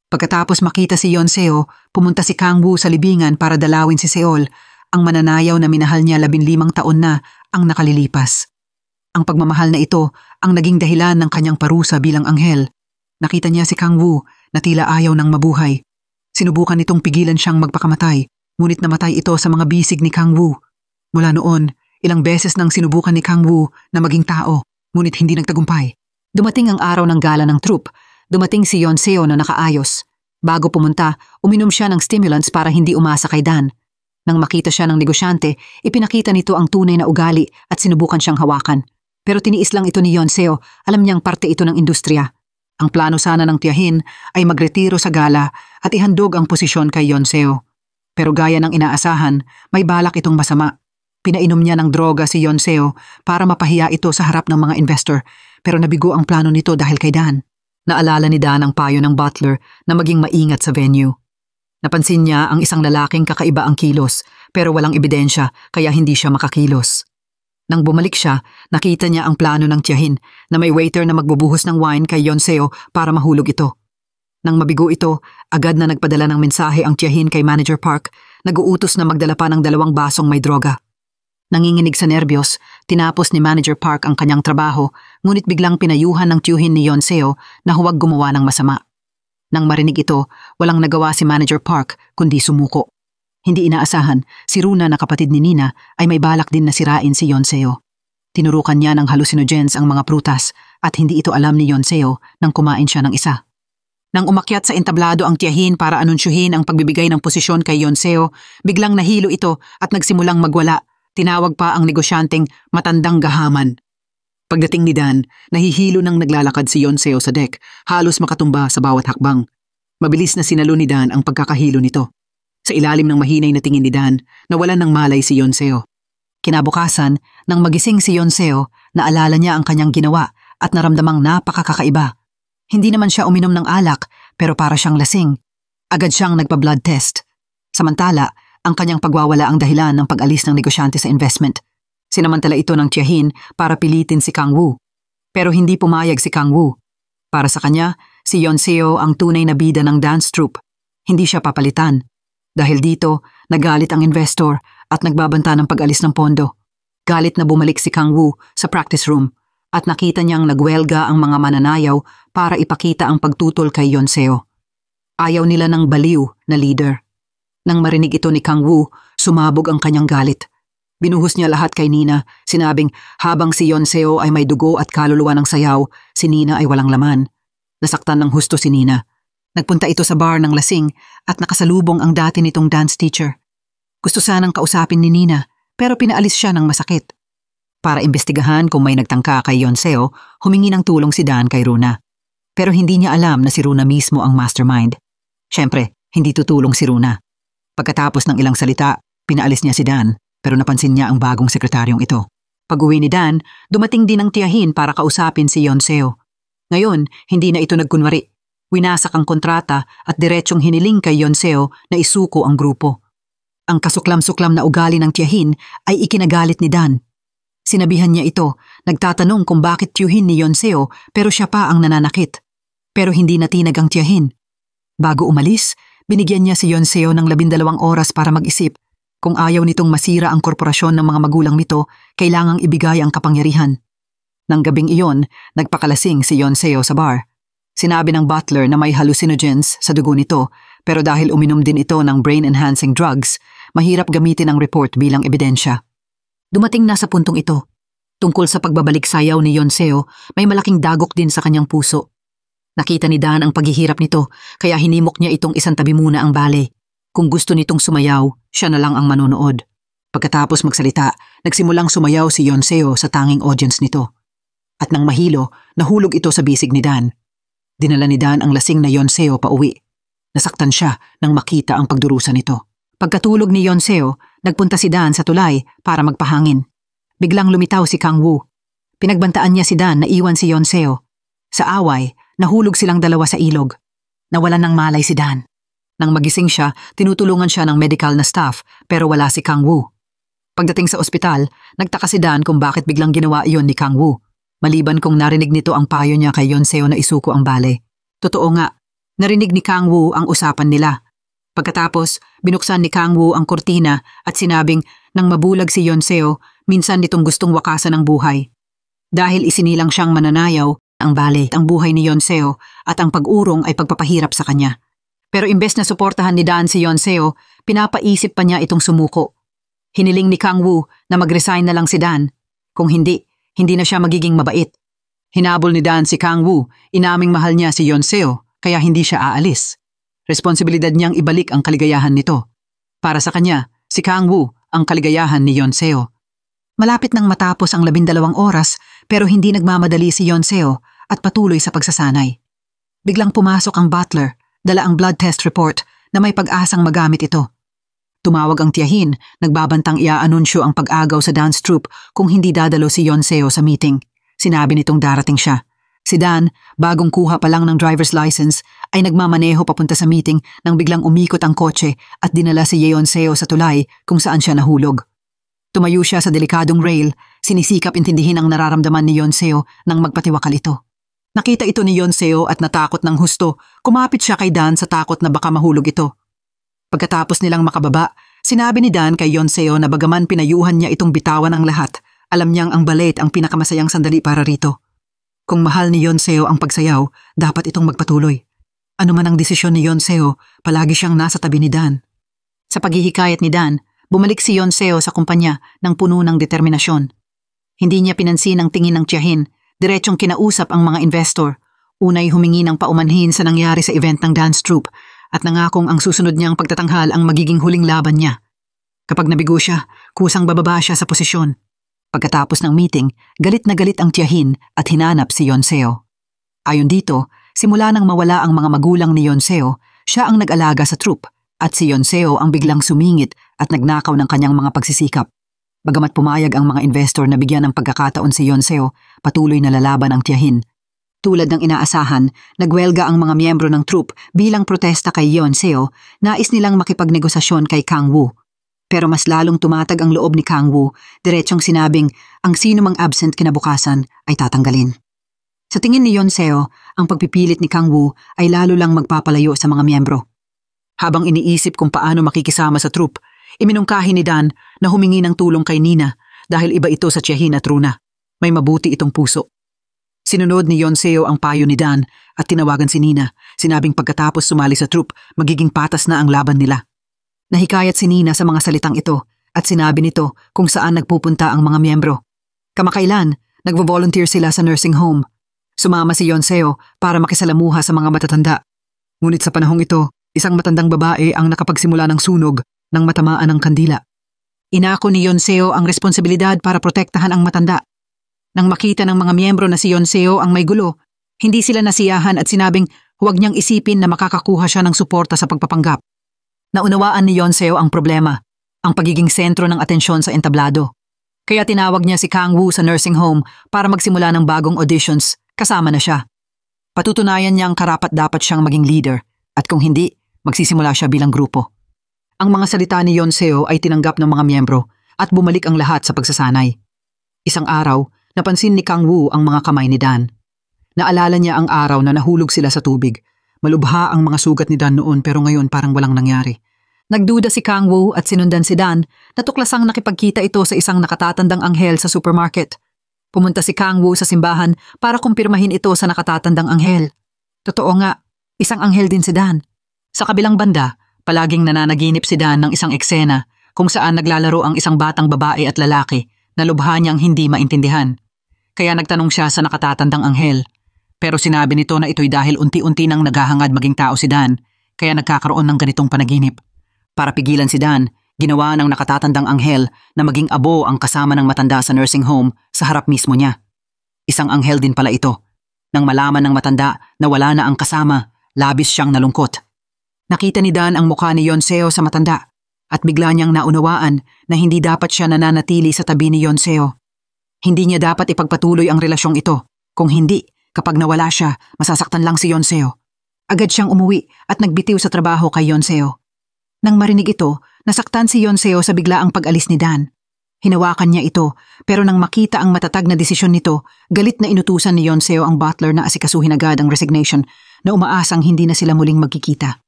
Speaker 2: Pagkatapos makita si Yonseo, pumunta si Kang Woo sa libingan para dalawin si Seol, ang mananayaw na minahal niya 15 taon na ang nakalilipas. Ang pagmamahal na ito ang naging dahilan ng kanyang parusa bilang anghel. Nakita niya si Kang Woo na tila ayaw ng mabuhay. Sinubukan nitong pigilan siyang magpakamatay, ngunit namatay ito sa mga bisig ni Kang Woo. Mula noon, ilang beses nang sinubukan ni Kang Woo na maging tao, ngunit hindi nagtagumpay. Dumating ang araw ng gala ng troupe. Dumating si Yonseo na nakaayos. Bago pumunta, uminom siya ng stimulants para hindi umasa kay Dan. Nang makita siya ng negosyante, ipinakita nito ang tunay na ugali at sinubukan siyang hawakan. Pero tiniis lang ito ni Yonseo, alam niyang parte ito ng industriya. Ang plano sana ng tiyahin ay magretiro sa gala at ihandog ang posisyon kay Yonseo. Pero gaya ng inaasahan, may balak itong masama. Pinainom niya ng droga si Yonseo para mapahiya ito sa harap ng mga investor, pero nabigo ang plano nito dahil kay Dan. Naalala ni Dan ang payo ng butler na maging maingat sa venue. Napansin niya ang isang lalaking kakaiba ang kilos pero walang ebidensya kaya hindi siya makakilos. Nang bumalik siya, nakita niya ang plano ng tiyahin na may waiter na magbubuhos ng wine kay Yonseo para mahulog ito. Nang mabigo ito, agad na nagpadala ng mensahe ang tiyahin kay Manager Park, nag-uutos na magdala pa ng 2 basong may droga. Nanginginig sa nerbiyos, tinapos ni Manager Park ang kanyang trabaho, ngunit biglang pinayuhan ng tiyuhin ni Yonseo na huwag gumawa ng masama. Nang marinig ito, walang nagawa si Manager Park kundi sumuko. Hindi inaasahan, si Runa na kapatid ni Nina ay may balak din na sirain si Yonseo. Tinurukan niya ng hallucinogens ang mga prutas at hindi ito alam ni Yonseo nang kumain siya ng isa. Nang umakyat sa entablado ang tiyahin para anunsyuhin ang pagbibigay ng posisyon kay Yonseo, biglang nahilo ito at nagsimulang magwala. Tinawag pa ang negosyanteng matandang gahaman. Pagdating ni Dan, nahihilo nang naglalakad si Yonseo sa deck, halos makatumba sa bawat hakbang. Mabilis na sinalo ni Dan ang pagkakahilo nito. Sa ilalim ng mahinay na tingin ni Dan, nawalan ng malay si Yonseo. Kinabukasan, nang magising si Yonseo, naalala niya ang kanyang ginawa at naramdamang napakakaiba. Hindi naman siya uminom ng alak, pero para siyang lasing. Agad siyang nagpa-blood test. Samantala, ang kanyang pagwawala ang dahilan ng pag-alis ng negosyante sa investment. Sinamantala ito ng tiyahin para pilitin si Kang Woo. Pero hindi pumayag si Kang Woo. Para sa kanya, si Yonseo ang tunay na bida ng dance troupe. Hindi siya papalitan. Dahil dito, nagalit ang investor at nagbabanta ng pag-alis ng pondo. Galit na bumalik si Kang Woo sa practice room at nakita niyang nagwelga ang mga mananayaw para ipakita ang pagtutol kay Yonseo. Ayaw nila ng baliw na leader. Nang marinig ito ni Kang Woo, sumabog ang kanyang galit. Binuhos niya lahat kay Nina, sinabing habang si Yonseo ay may dugo at kaluluwa ng sayaw, si Nina ay walang laman. Nasaktan ng husto si Nina. Nagpunta ito sa bar ng lasing at nakasalubong ang dati nitong dance teacher. Gusto sanang kausapin ni Nina pero pinaalis siya ng masakit. Para imbestigahan kung may nagtangka kay Yonseo, humingi ng tulong si Dan kay Runa. Pero hindi niya alam na si Runa mismo ang mastermind. Siyempre, hindi tutulong si Runa. Pagkatapos ng ilang salita, pinaalis niya si Dan, pero napansin niya ang bagong sekretaryong ito. Pag-uwi ni Dan, dumating din ang tiyahin para kausapin si Yonseo. Ngayon, hindi na ito nagkunwari. Winasak ang kontrata at diretsyong hiniling kay Yonseo na isuko ang grupo. Ang kasuklam-suklam na ugali ng tiyahin ay ikinagalit ni Dan. Sinabihan niya ito, nagtatanong kung bakit tiyuhin ni Yonseo pero siya pa ang nananakit. Pero hindi natinag ang tiyahin. Bago umalis, binigyan niya si Yonseo ng 12 oras para mag-isip. Kung ayaw nitong masira ang korporasyon ng mga magulang nito, kailangang ibigay ang kapangyarihan. Nang gabing iyon, nagpakalasing si Yonseo sa bar. Sinabi ng butler na may hallucinogens sa dugo nito, pero dahil uminom din ito ng brain-enhancing drugs, mahirap gamitin ang report bilang ebidensya. Dumating na sa puntong ito. Tungkol sa pagbabalik sayaw ni Yonseo, may malaking dagok din sa kanyang puso. Nakita ni Dan ang paghihirap nito, kaya hinimok niya itong isantabi muna ang ballet. Kung gusto nitong sumayaw, siya na lang ang manonood. Pagkatapos magsalita, nagsimulang sumayaw si Yonseo sa tanging audience nito. At nang mahilo, nahulog ito sa bisig ni Dan. Dinala ni Dan ang lasing na Yonseo pa uwi. Nasaktan siya nang makita ang pagdurusa nito. Pagkatulog ni Yonseo, nagpunta si Dan sa tulay para magpahangin. Biglang lumitaw si Kang Woo. Pinagbantaan niya si Dan na iwan si Yonseo. Sa away, nahulog silang dalawa sa ilog. Nawalan ng malay si Dan. Nang magising siya, tinutulungan siya ng medical na staff pero wala si Kang Woo. Pagdating sa ospital, nagtaka si Dan kung bakit biglang ginawa iyon ni Kang Woo. Maliban kung narinig nito ang payo niya kay Yonseo na isuko ang ballet. Totoo nga, Narinig ni Kang Woo ang usapan nila. Pagkatapos, binuksan ni Kang Woo ang kurtina at sinabing nang mabulag si Yonseo, minsan nitong gustong wakasan ang buhay. Dahil isinilang siyang mananayaw, ang balit ang buhay ni Yonseo at ang pag-urong ay pagpapahirap sa kanya. Pero imbes na suportahan ni Dan si Yonseo, pinapaisip pa niya itong sumuko. Hiniling ni Kang Woo na mag-resign na lang si Dan. Kung hindi na siya magiging mabait. Hinabol ni Dan si Kang Woo, inaming mahal niya si Yonseo, kaya hindi siya aalis. Responsibilidad niyang ibalik ang kaligayahan nito. Para sa kanya, si Kang Woo ang kaligayahan ni Yonseo. Malapit nang matapos ang 12 oras pero hindi nagmamadali si Yonseo at patuloy sa pagsasanay. Biglang pumasok ang butler, dala ang blood test report na may pag-asang magamit ito. Tumawag ang tiyahin, nagbabantang iaanunsyo ang pag-agaw sa dance troupe kung hindi dadalo si Yonseo sa meeting. Sinabi nitong darating siya. Si Dan, bagong kuha pa lang ng driver's license, ay nagmamaneho papunta sa meeting nang biglang umikot ang kotse at dinala si Yonseo sa tulay kung saan siya nahulog. Tumayo siya sa delikadong rail, sinisikap intindihin ang nararamdaman ni Yonseo nang magpatiwakal ito. Nakita ito ni Yonseo at natakot ng husto, kumapit siya kay Dan sa takot na baka mahulog ito. Pagkatapos nilang makababa, sinabi ni Dan kay Yonseo na bagaman pinayuhan niya itong bitawan ang lahat, alam niyang ang ballet ang pinakamasayang sandali para rito. Kung mahal ni Yonseo ang pagsayaw, dapat itong magpatuloy. Ano man ang desisyon ni Yonseo, palagi siyang nasa tabi ni Dan. Sa paghihikayat ni Dan, bumalik si Yonseo sa kumpanya ng puno ng determinasyon. Hindi niya pinansin ang tingin ng tiyahin, diretsong kinausap ang mga investor. Unay humingi ng paumanhin sa nangyari sa event ng dance troupe at nangakong ang susunod niyang pagtatanghal ang magiging huling laban niya. Kapag nabigo siya, kusang bababa siya sa posisyon. Pagkatapos ng meeting, galit na galit ang tiyahin at hinanap si Yonseo. Ayon dito, simula nang mawala ang mga magulang ni Yonseo, siya ang nag-alaga sa troupe at si Yonseo ang biglang sumingit at nagnakaw ng kanyang mga pagsisikap. Bagamat pumayag ang mga investor na bigyan ng pagkakataon si Yonseo, patuloy na lalaban ang tiyahin. Tulad ng inaasahan, nagwelga ang mga miyembro ng troupe bilang protesta kay Yonseo, nais nilang makipagnegosasyon kay Kang Woo. Pero mas lalong tumatag ang loob ni Kang Woo, diretsong sinabing ang sino mang absent kinabukasan ay tatanggalin. Sa tingin ni Yonseo, ang pagpipilit ni Kang Woo ay lalo lang magpapalayo sa mga miyembro. Habang iniisip kung paano makikisama sa troupe, iminungkahi ni Dan na humingi ng tulong kay Nina dahil iba ito sa tiyahin at Runa. May mabuti itong puso. Sinunod ni Yonseo ang payo ni Dan at tinawagan si Nina. Sinabing pagkatapos sumali sa troupe, magiging patas na ang laban nila. Nahikayat si Nina sa mga salitang ito at sinabi nito kung saan nagpupunta ang mga miyembro. Kamakailan, nagvo-volunteer sila sa nursing home. Sumama si Yonseo para makisalamuha sa mga matatanda. Ngunit sa panahong ito, isang matandang babae ang nakapagsimula ng sunog nang matamaan ng kandila. Inako ni Yonseo ang responsibilidad para protektahan ang matanda. Nang makita ng mga miyembro na si Yonseo ang may gulo, hindi sila nasiyahan at sinabing huwag niyang isipin na makakakuha siya ng suporta sa pagpapanggap. Naunawaan ni Yonseo ang problema, ang pagiging sentro ng atensyon sa entablado. Kaya tinawag niya si Kang Woo sa nursing home para magsimula ng bagong auditions, kasama na siya. Patutunayan niyang karapat-dapat siyang maging leader at kung hindi, magsisimula siya bilang grupo. Ang mga salita ni Yonseo ay tinanggap ng mga miyembro at bumalik ang lahat sa pagsasanay. Isang araw, napansin ni Kang Woo ang mga kamay ni Dan. Naalala niya ang araw na nahulog sila sa tubig. Malubha ang mga sugat ni Dan noon pero ngayon parang walang nangyari. Nagduda si Kang Woo at sinundan si Dan, natuklasang nakipagkita ito sa isang nakatatandang anghel sa supermarket. Pumunta si Kang Woo sa simbahan para kumpirmahin ito sa nakatatandang anghel. Totoo nga, isang anghel din si Dan. Sa kabilang banda, palaging nananaginip si Dan ng isang eksena kung saan naglalaro ang isang batang babae at lalaki na lubha niyang hindi maintindihan. Kaya nagtanong siya sa nakatatandang anghel. Pero sinabi nito na ito'y dahil unti-unti nang naghahangad maging tao si Dan, kaya nagkakaroon ng ganitong panaginip. Para pigilan si Dan, ginawa ng nakatatandang anghel na maging abo ang kasama ng matanda sa nursing home sa harap mismo niya. Isang anghel din pala ito. Nang malaman ng matanda na wala na ang kasama, labis siyang nalungkot. Nakita ni Dan ang mukha ni Yonseo sa matanda at bigla niyang naunawaan na hindi dapat siya nananatili sa tabi ni Yonseo. Hindi niya dapat ipagpatuloy ang relasyong ito. Kung hindi, kapag nawala siya, masasaktan lang si Yonseo. Agad siyang umuwi at nagbitiw sa trabaho kay Yonseo. Nang marinig ito, nasaktan si Yonseo sa biglaang pag-alis ni Dan. Hinawakan niya ito, pero nang makita ang matatag na desisyon nito, galit na inutusan ni Yonseo ang butler na asikasuhin agad ang resignation na umaasang hindi na sila muling magkikita.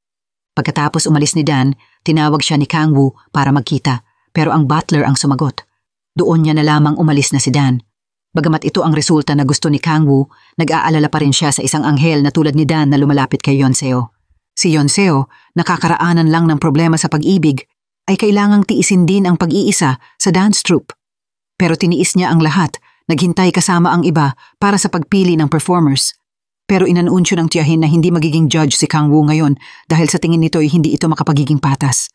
Speaker 2: Pagkatapos umalis ni Dan, tinawag siya ni Kang-woo para magkita, pero ang butler ang sumagot. Doon niya na lamang umalis na si Dan. Bagamat ito ang resulta na gusto ni Kang-woo, nag-aalala pa rin siya sa isang anghel na tulad ni Dan na lumalapit kay Yonseo. Si Yonseo, nakakaraanan lang ng problema sa pag-ibig, ay kailangang tiisin din ang pag-iisa sa dance troupe. Pero tiniis niya ang lahat, naghintay kasama ang iba para sa pagpili ng performers. Pero inanunsyo ng tiyahin na hindi magiging judge si Kang-woo ngayon dahil sa tingin nito ay hindi ito makapagiging patas.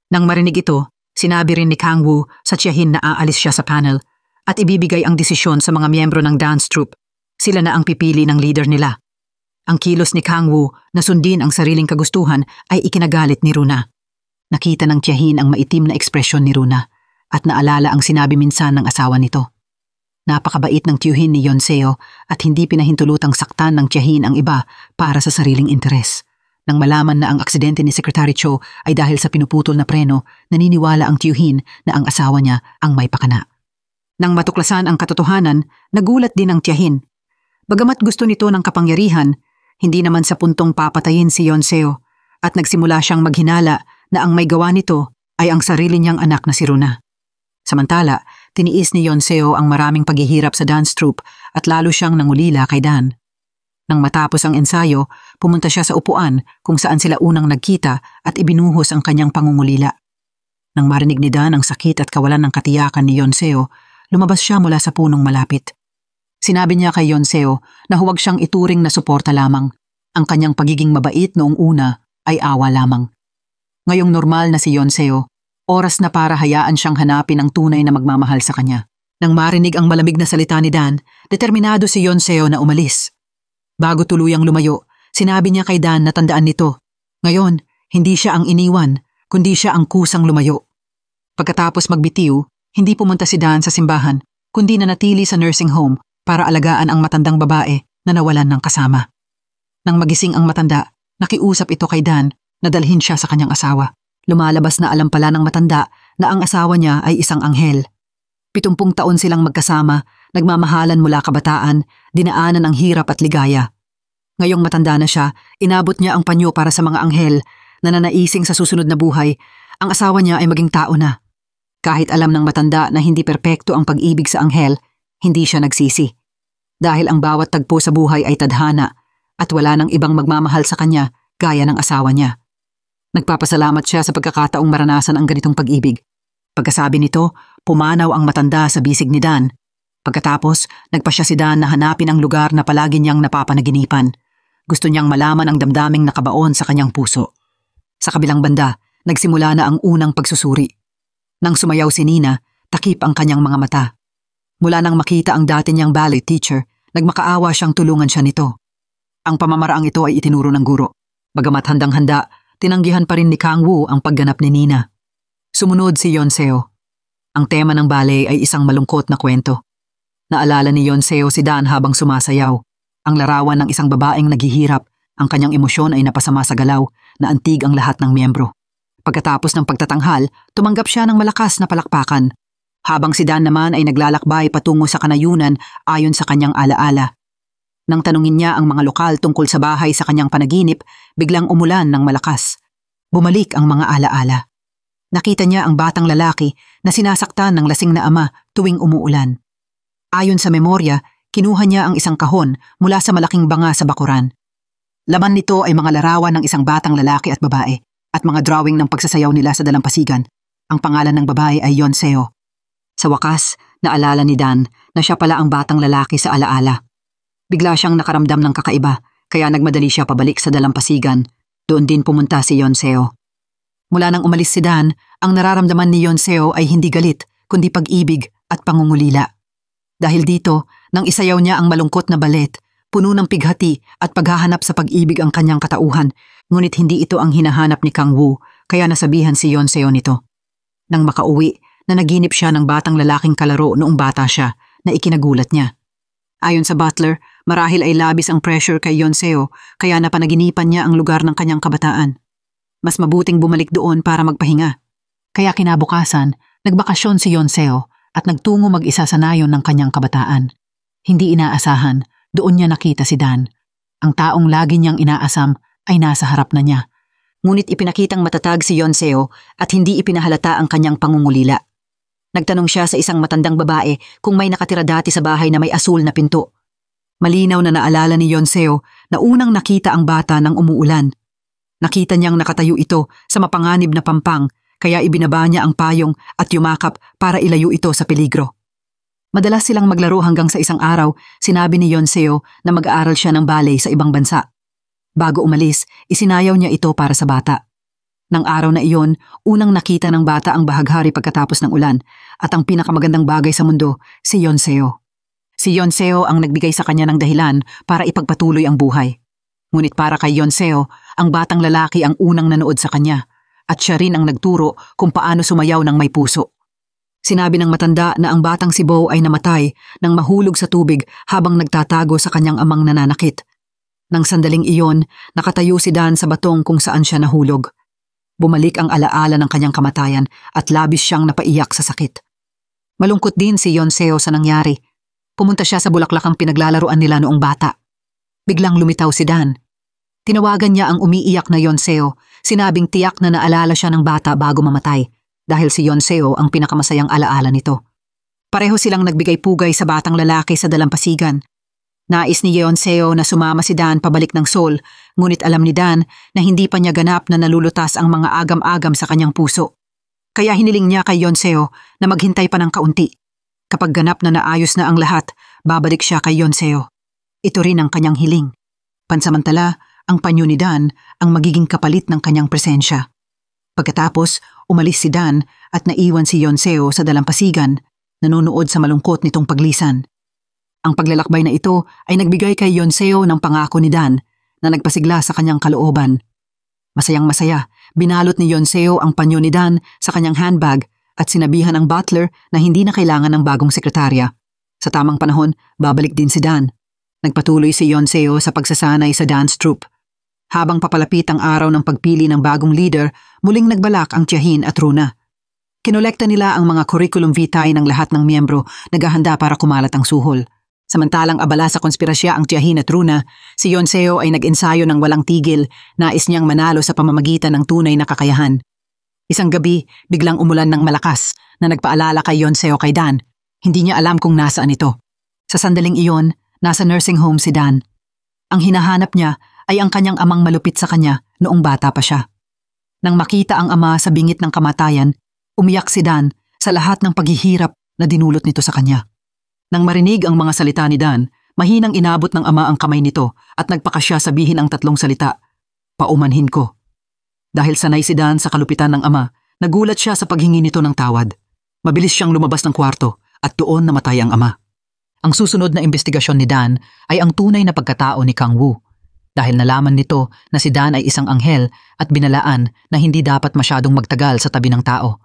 Speaker 2: Nang marinig ito, sinabi rin ni Kang-woo sa tiyahin na aalis siya sa panel at ibibigay ang desisyon sa mga miyembro ng dance troupe. Sila na ang pipili ng leader nila. Ang kilos ni Kang-woo na sundin ang sariling kagustuhan ay ikinagalit ni Runa. Nakita ng tiyahin ang maitim na ekspresyon ni Runa at naalala ang sinabi minsan ng asawa nito. Napakabait ng tiyuhin ni Yonseo at hindi pinahintulutang saktan ng tiyahin ang iba para sa sariling interes. Nang malaman na ang aksidente ni Secretary Cho ay dahil sa pinuputol na preno, naniniwala ang tiyuhin na ang asawa niya ang may pakana. Nang matuklasan ang katotohanan, nagulat din ang tiyahin. Bagamat gusto nito ng kapangyarihan, hindi naman sa puntong papatayin si Yonseo at nagsimula siyang maghinala na ang may gawa nito ay ang sarili niyang anak na si Runa. Samantala, tiniis ni Yonseo ang maraming paghihirap sa dance troupe at lalo siyang nangulila kay Dan. Nang matapos ang ensayo, pumunta siya sa upuan kung saan sila unang nagkita at ibinuhos ang kanyang pangungulila. Nang marinig ni Dan ang sakit at kawalan ng katiyakan ni Yonseo, lumabas siya mula sa punong malapit. Sinabi niya kay Yonseo na huwag siyang ituring na suporta lamang. Ang kanyang pagiging mabait noong una ay awa lamang. Ngayong normal na si Yonseo, oras na para hayaan siyang hanapin ang tunay na magmamahal sa kanya. Nang marinig ang malamig na salita ni Dan, determinado si Yonseo na umalis. Bago tuluyang lumayo, sinabi niya kay Dan na tandaan nito. Ngayon, hindi siya ang iniwan, kundi siya ang kusang lumayo. Pagkatapos magbitiw, hindi pumunta si Dan sa simbahan, kundi nanatili sa nursing home para alagaan ang matandang babae na nawalan ng kasama. Nang magising ang matanda, nakiusap ito kay Dan na dalhin siya sa kanyang asawa. Lumalabas na alam pala ng matanda na ang asawa niya ay isang anghel. 70 taon silang magkasama, nagmamahalan mula kabataan, dinaanan ang hirap at ligaya. Ngayong matanda na siya, inabot niya ang panyo para sa mga anghel na nanaising sa susunod na buhay, ang asawa niya ay maging tao na. Kahit alam ng matanda na hindi perpekto ang pag-ibig sa anghel, hindi siya nagsisi. Dahil ang bawat tagpo sa buhay ay tadhana at wala nang ibang magmamahal sa kanya gaya ng asawa niya. Nagpapasalamat siya sa pagkakataong maranasan ang ganitong pag-ibig. Pagkasabi nito, pumanaw ang matanda sa bisig ni Dan. Pagkatapos, nagpasya si Dan na hanapin ang lugar na palagi niyang napapanaginipan. Gusto niyang malaman ang damdaming nakabaon sa kanyang puso. Sa kabilang banda, nagsimula na ang unang pagsusuri. Nang sumayaw si Nina, takip ang kanyang mga mata. Mula nang makita ang dati niyang ballet teacher, nagmakaawa siyang tulungan siya nito. Ang pamamaraang ito ay itinuro ng guro. Bagamat handang-handa, tinanggihan pa rin ni Kang-woo ang pagganap ni Nina. Sumunod si Yonseo. Ang tema ng ballet ay isang malungkot na kwento. Naalala ni Yonseo si Dan habang sumasayaw. Ang larawan ng isang babaeng naghihirap, ang kanyang emosyon ay napasama sa galaw na antig ang lahat ng miyembro. Pagkatapos ng pagtatanghal, tumanggap siya ng malakas na palakpakan. Habang si Dan naman ay naglalakbay patungo sa kanayunan ayon sa kanyang alaala. Nang tanungin niya ang mga lokal tungkol sa bahay sa kanyang panaginip, biglang umulan ng malakas. Bumalik ang mga alaala. Nakita niya ang batang lalaki na sinasaktan ng lasing na ama tuwing umuulan. Ayon sa memorya, kinuha niya ang isang kahon mula sa malaking banga sa bakuran. Laman nito ay mga larawan ng isang batang lalaki at babae at mga drawing ng pagsasayaw nila sa dalampasigan. Ang pangalan ng babae ay Yonseo. Sa wakas, naalala ni Dan na siya pala ang batang lalaki sa alaala. Bigla siyang nakaramdam ng kakaiba, kaya nagmadali siya pabalik sa dalampasigan. Doon din pumunta si Yonseo. Mula nang umalis si Dan, ang nararamdaman ni Yonseo ay hindi galit, kundi pag-ibig at pangungulila. Dahil dito, nang isayaw niya ang malungkot na ballet, puno ng pighati at paghahanap sa pag-ibig ang kanyang katauhan, ngunit hindi ito ang hinahanap ni Kang-woo, kaya nasabihan si Yonseo nito. Nang makauwi, nanaginip siya ng batang lalaking kalaro noong bata siya, na ikinagulat niya. Ayon sa butler, marahil ay labis ang pressure kay Yonseo, kaya napanaginipan niya ang lugar ng kanyang kabataan. Mas mabuting bumalik doon para magpahinga. Kaya kinabukasan, nagbakasyon si Yonseo at nagtungo mag-isa sa nayon ng kanyang kabataan. Hindi inaasahan, doon niya nakita si Dan. Ang taong lagi niyang inaasam ay nasa harap na niya. Ngunit ipinakitang matatag si Yonseo at hindi ipinahalata ang kanyang pangungulila. Nagtanong siya sa isang matandang babae kung may nakatira dati sa bahay na may asul na pinto. Malinaw na naalala ni Yonseo na unang nakita ang bata nang umuulan. Nakita niyang nakatayo ito sa mapanganib na pampang kaya ibinaba niya ang payong at yumakap para ilayo ito sa peligro. Madalas silang maglaro hanggang sa isang araw, sinabi ni Yonseo na mag-aaral siya ng ballet sa ibang bansa. Bago umalis, isinayaw niya ito para sa bata. Nang araw na iyon, unang nakita ng bata ang bahaghari pagkatapos ng ulan at ang pinakamagandang bagay sa mundo, si Yonseo. Si Yonseo ang nagbigay sa kanya ng dahilan para ipagpatuloy ang buhay. Ngunit para kay Yonseo, ang batang lalaki ang unang nanood sa kanya at siya rin ang nagturo kung paano sumayaw ng may puso. Sinabi ng matanda na ang batang si Bo ay namatay nang mahulog sa tubig habang nagtatago sa kanyang amang nananakit. Nang sandaling iyon, nakatayo si Dan sa batong kung saan siya nahulog. Bumalik ang alaala ng kanyang kamatayan at labis siyang napaiyak sa sakit. Malungkot din si Yonseo sa nangyari. Pumunta siya sa bulaklakang pinaglalaruan nila noong bata. Biglang lumitaw si Dan. Tinawagan niya ang umiiyak na Yonseo, sinabing tiyak na naalala siya ng bata bago mamatay dahil si Yonseo ang pinakamasayang alaala nito. Pareho silang nagbigay pugay sa batang lalaki sa dalampasigan. Nais ni Yonseo na sumama si Dan pabalik ng Seoul, ngunit alam ni Dan na hindi pa niya ganap na nalulutas ang mga agam-agam sa kanyang puso. Kaya hiniling niya kay Yonseo na maghintay pa ng kaunti. Kapag ganap na naayos na ang lahat, babalik siya kay Yonseo. Ito rin ang kanyang hiling. Pansamantala, ang panyo ni Dan ang magiging kapalit ng kanyang presensya. Pagkatapos, umalis si Dan at naiwan si Yonseo sa dalampasigan, nanonood sa malungkot nitong paglisan. Ang paglalakbay na ito ay nagbigay kay Yonseo ng pangako ni Dan na nagpasigla sa kanyang kalooban. Masayang-masaya, binalot ni Yonseo ang panyo ni Dan sa kanyang handbag at sinabihan ang butler na hindi na kailangan ng bagong sekretarya. Sa tamang panahon, babalik din si Dan. Nagpatuloy si Yonseo sa pagsasanay sa dance troupe. Habang papalapit ang araw ng pagpili ng bagong leader, muling nagbalak ang Tiyahin at Runa. Kinolekta nila ang mga curriculum vitae ng lahat ng miyembro, naghahanda para kumalat ang suhol. Samantalang abala sa konspirasya ang Tiyahin at Runa, si Yonseo ay nag-ensayo ng walang tigil, nais niyang manalo sa pamamagitan ng tunay na kakayahan. Isang gabi, biglang umulan ng malakas na nagpaalala kay Yonseo kay Dan. Hindi niya alam kung nasaan ito. Sa sandaling iyon, nasa nursing home si Dan. Ang hinahanap niya ay ang kanyang amang malupit sa kanya noong bata pa siya. Nang makita ang ama sa bingit ng kamatayan, umiyak si Dan sa lahat ng paghihirap na dinulot nito sa kanya. Nang marinig ang mga salita ni Dan, mahinang inabot ng ama ang kamay nito at nagpakasya sabihin ang tatlong salita, "Paumanhin ko." Dahil sanay si Dan sa kalupitan ng ama, nagulat siya sa paghingi nito ng tawad. Mabilis siyang lumabas ng kwarto at doon namatay ang ama. Ang susunod na investigasyon ni Dan ay ang tunay na pagkatao ni Kang Woo. Dahil nalaman nito na si Dan ay isang anghel at binalaan na hindi dapat masyadong magtagal sa tabi ng tao.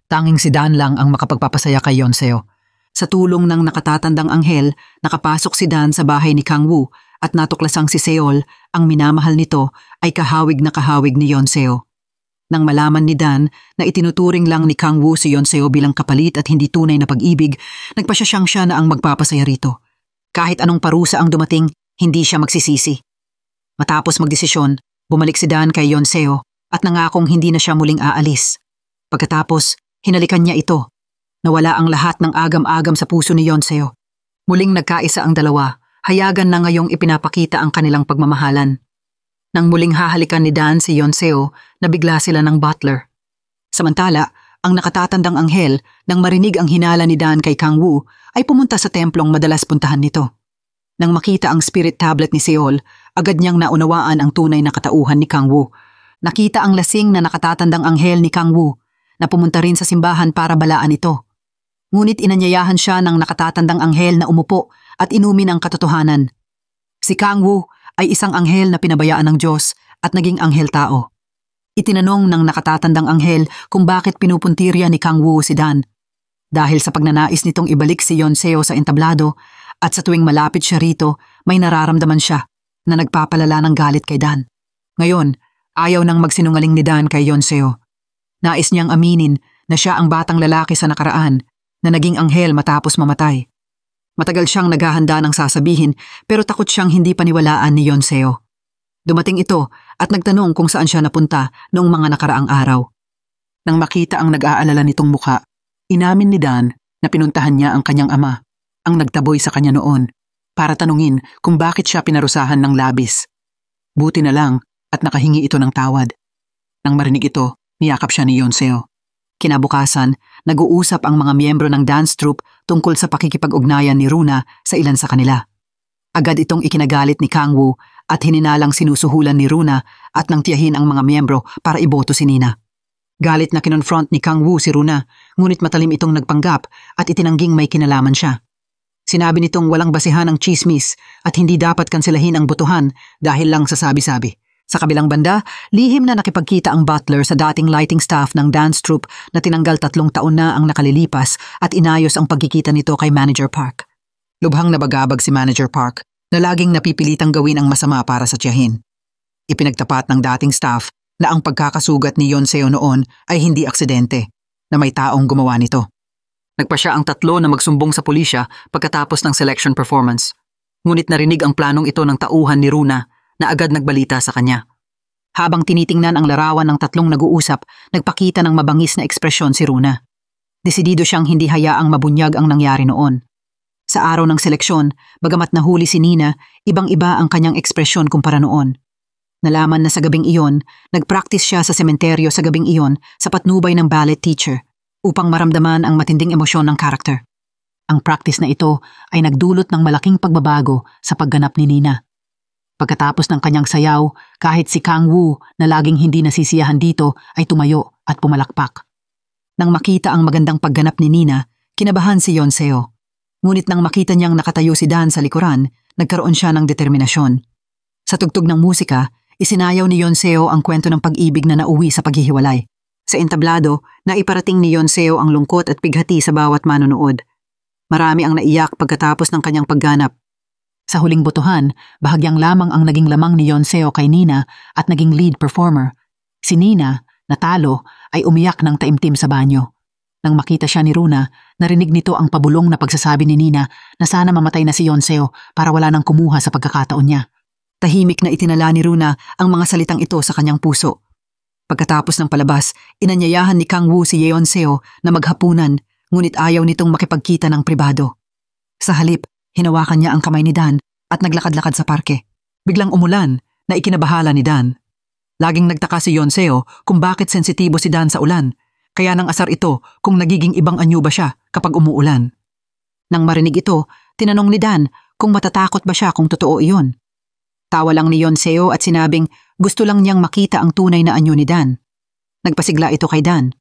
Speaker 2: Tanging si Dan lang ang makapagpapasaya kay Yonseo. Sa tulong ng nakatatandang anghel, nakapasok si Dan sa bahay ni Kang Woo at natuklasang si Seol, ang minamahal nito, ay kahawig na kahawig ni Yonseo. Nang malaman ni Dan na itinuturing lang ni Kang Woo si Yonseo bilang kapalit at hindi tunay na pag-ibig, nagpasya siya na ang magpapasaya rito. Kahit anong parusa ang dumating, hindi siya magsisisi. Matapos magdesisyon, bumalik si Dan kay Yonseo at nangakong hindi na siya muling aalis. Pagkatapos, hinalikan niya ito. Nawala ang lahat ng agam-agam sa puso ni Yonseo. Muling nagkaisa ang dalawa, hayagan na ngayong ipinapakita ang kanilang pagmamahalan. Nang muling hahalikan ni Dan si Yonseo, nabigla sila ng butler. Samantala, ang nakatatandang anghel, nang marinig ang hinala ni Dan kay Kang Woo, ay pumunta sa templong madalas puntahan nito. Nang makita ang spirit tablet ni Seol, agad niyang naunawaan ang tunay na katauhan ni Kang Woo. Nakita ang lasing na nakatatandang anghel ni Kang Woo na pumunta rin sa simbahan para balaan ito. Ngunit inanyayahan siya ng nakatatandang anghel na umupo at inumin ang katotohanan. Si Kang Woo ay isang anghel na pinabayaan ng Diyos at naging anghel tao. Itinanong ng nakatatandang anghel kung bakit pinupuntirya ni Kang Woo si Dan. Dahil sa pagnanais nitong ibalik si Yonseo sa entablado at sa tuwing malapit siya rito, may nararamdaman siya na nagpapalala ng galit kay Dan. Ngayon, ayaw nang magsinungaling ni Dan kay Yonseo. Nais niyang aminin na siya ang batang lalaki sa nakaraan na naging anghel matapos mamatay. Matagal siyang naghahanda ng sasabihin pero takot siyang hindi paniwalaan ni Yonseo. Dumating ito at nagtanong kung saan siya napunta noong mga nakaraang araw. Nang makita ang nag-aalala nitong muka, inamin ni Dan na pinuntahan niya ang kanyang ama, ang nagtaboy sa kanya noon, para tanungin kung bakit siya pinarusahan ng labis. Buti na lang at nakahingi ito ng tawad. Nang marinig ito, niyakap siya ni Yonseo. Kinabukasan, nag-uusap ang mga miyembro ng dance troupe tungkol sa pakikipag-ugnayan ni Runa sa ilan sa kanila. Agad itong ikinagalit ni Kangwoo at hininalang sinusuhulan ni Runa at nang tiyahin ang mga miyembro para iboto si Nina. Galit na kinonfront ni Kangwoo si Runa, ngunit matalim itong nagpanggap at itinangging may kinalaman siya. Sinabi nitong walang basihan ang chismis at hindi dapat kanselahin ang botohan dahil lang sa sabi-sabi. Sa kabilang banda, lihim na nakipagkita ang butler sa dating lighting staff ng dance troupe na tinanggal 3 taon na ang nakalilipas at inayos ang pagkikita nito kay Manager Park. Lubhang nabagabag si Manager Park na laging napipilitang gawin ang masama para sa tiyahin. Ipinagtapat ng dating staff na ang pagkakasugat ni Yonseo noon ay hindi aksidente, na may taong gumawa nito. Nagpa siya ang 3 na magsumbong sa pulisya pagkatapos ng selection performance. Ngunit narinig ang planong ito ng tauhan ni Runa na agad nagbalita sa kanya. Habang tinitingnan ang larawan ng 3 nag-uusap, nagpakita ng mabangis na ekspresyon si Runa. Desidido siyang hindi hayaang mabunyag ang nangyari noon. Sa araw ng seleksyon, bagamat nahuli si Nina, ibang-iba ang kanyang ekspresyon kumpara noon. Nalaman na sa gabing iyon, nagpractice siya sa sementeryo sa gabing iyon sa patnubay ng ballet teacher upang maramdaman ang matinding emosyon ng karakter. Ang practice na ito ay nagdulot ng malaking pagbabago sa pagganap ni Nina. Pagkatapos ng kanyang sayaw, kahit si Kangwoo na laging hindi nasisiyahan dito ay tumayo at pumalakpak. Nang makita ang magandang pagganap ni Nina, kinabahan si Yonseo. Ngunit nang makita niyang nakatayo si Dan sa likuran, nagkaroon siya ng determinasyon. Sa tugtog ng musika, isinayaw ni Yonseo ang kwento ng pag-ibig na nauwi sa paghihiwalay. Sa entablado, naiparating ni Yonseo ang lungkot at pighati sa bawat manonood. Marami ang naiyak pagkatapos ng kanyang pagganap. Sa huling botohan, bahagyang lamang ang naging lamang ni Yonseo kay Nina at naging lead performer. Si Nina, natalo, ay umiyak ng taimtim sa banyo. Nang makita siya ni Runa, narinig nito ang pabulong na pagsasabi ni Nina na sana mamatay na si Yonseo para wala nang kumuha sa pagkakataon niya. Tahimik na itinala ni Runa ang mga salitang ito sa kanyang puso. Pagkatapos ng palabas, inanyayahan ni Kangwoo si Yonseo na maghapunan, ngunit ayaw nitong makipagkita ng pribado. Sa halip, hinawakan niya ang kamay ni Dan at naglakad-lakad sa parke. Biglang umulan na ikinabahala ni Dan. Laging nagtaka si Yonseo kung bakit sensitibo si Dan sa ulan, kaya nang asar ito kung nagiging ibang anyo ba siya kapag umuulan. Nang marinig ito, tinanong ni Dan kung matatakot ba siya kung totoo iyon. Tawa lang ni Yonseo at sinabing gusto lang niyang makita ang tunay na anyo ni Dan. Nagpasigla ito kay Dan.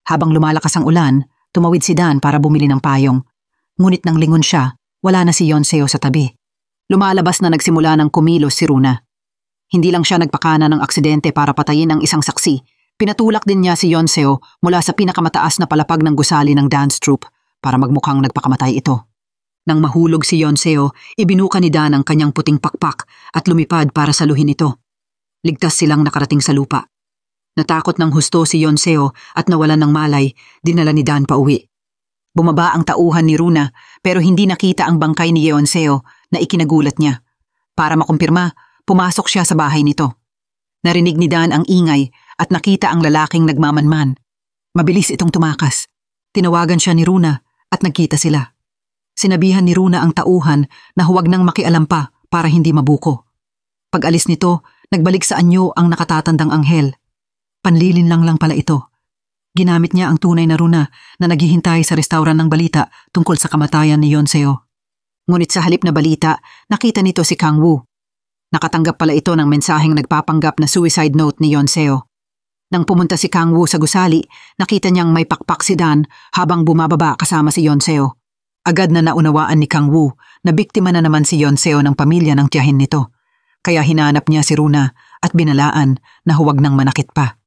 Speaker 2: Habang lumalakas ang ulan, tumawid si Dan para bumili ng payong. Ngunit nang lingon siya, wala na si Yonseo sa tabi. Lumalabas na nagsimula ng kumilos si Runa. Hindi lang siya nagpakana ng aksidente para patayin ang isang saksi. Pinatulak din niya si Yonseo mula sa pinakamataas na palapag ng gusali ng dance troupe para magmukhang nagpakamatay ito. Nang mahulog si Yonseo, ibinuka ni Dan ang kanyang puting pakpak at lumipad para saluhin ito. Ligtas silang nakarating sa lupa. Natakot ng husto si Yonseo at nawalan ng malay, dinala ni Dan pauwi. Bumaba ang tauhan ni Runa pero hindi nakita ang bangkay ni Yonseo na ikinagulat niya. Para makumpirma, pumasok siya sa bahay nito. Narinig ni Dan ang ingay at nakita ang lalaking nagmamanman. Mabilis itong tumakas. Tinawagan siya ni Runa at nagkita sila. Sinabihan ni Runa ang tauhan na huwag nang makialam pa para hindi mabuko. Pag-alis nito, nagbalik sa anyo ang nakatatandang anghel. Panlilin lang pala ito. Ginamit niya ang tunay na Runa na naghihintay sa restauran ng balita tungkol sa kamatayan ni Yonseo. Ngunit sa halip na balita, nakita nito si Kangwoo. Nakatanggap pala ito ng mensaheng nagpapanggap na suicide note ni Yonseo. Nang pumunta si Kangwoo sa gusali, nakita niyang may pakpak si Dan habang bumababa kasama si Yonseo. Agad na naunawaan ni Kangwoo na biktima na naman si Yonseo ng pamilya ng tiyahin nito. Kaya hinanap niya si Runa at binalaan na huwag nang manakit pa.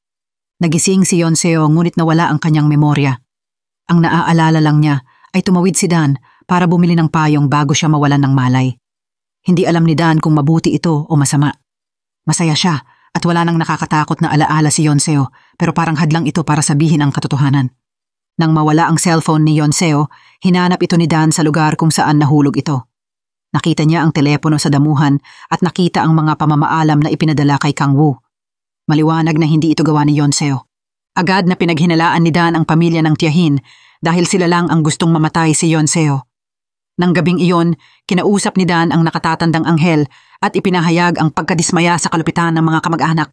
Speaker 2: Nagising si Yonseo ngunit nawala ang kanyang memorya. Ang naaalala lang niya ay tumawid si Dan para bumili ng payong bago siya mawalan ng malay. Hindi alam ni Dan kung mabuti ito o masama. Masaya siya at wala nang nakakatakot na alaala si Yonseo pero parang hadlang ito para sabihin ang katotohanan. Nang mawala ang cellphone ni Yonseo, hinanap ito ni Dan sa lugar kung saan nahulog ito. Nakita niya ang telepono sa damuhan at nakita ang mga pamamaalam na ipinadala kay Kang Woo. Maliwanag na hindi ito gawa ni Yonseo. Agad na pinaghinalaan ni Dan ang pamilya ng tiyahin dahil sila lang ang gustong mamatay si Yonseo. Nang gabing iyon, kinausap ni Dan ang nakatatandang anghel at ipinahayag ang pagkadismaya sa kalupitan ng mga kamag-anak.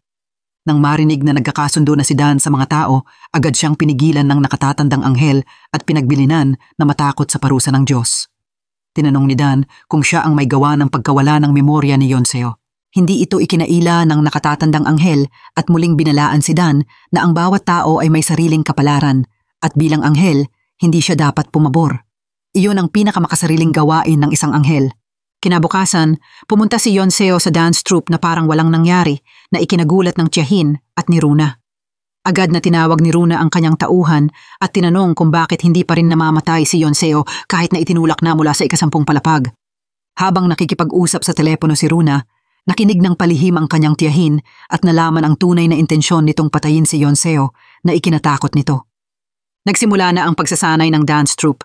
Speaker 2: Nang marinig na nagkakasundo na si Dan sa mga tao, agad siyang pinigilan ng nakatatandang anghel at pinagbilinan na matakot sa parusa ng Diyos. Tinanong ni Dan kung siya ang may gawa ng pagkawala ng memorya ni Yonseo. Hindi ito ikinaila ng nakatatandang anghel at muling binalaan si Dan na ang bawat tao ay may sariling kapalaran at bilang anghel, hindi siya dapat pumabor. Iyon ang pinakamakasariling gawain ng isang anghel. Kinabukasan, pumunta si Yonseo sa dance troupe na parang walang nangyari na ikinagulat ng tiyahin at ni Runa. Agad na tinawag ni Runa ang kanyang tauhan at tinanong kung bakit hindi pa rin namamatay si Yonseo kahit na itinulak na mula sa 10 palapag. Habang nakikipag-usap sa telepono si Runa, nakinig ng palihim ang kanyang tiyahin at nalaman ang tunay na intensyon nitong patayin si Yonseo na ikinatakot nito. Nagsimula na ang pagsasanay ng dance troupe.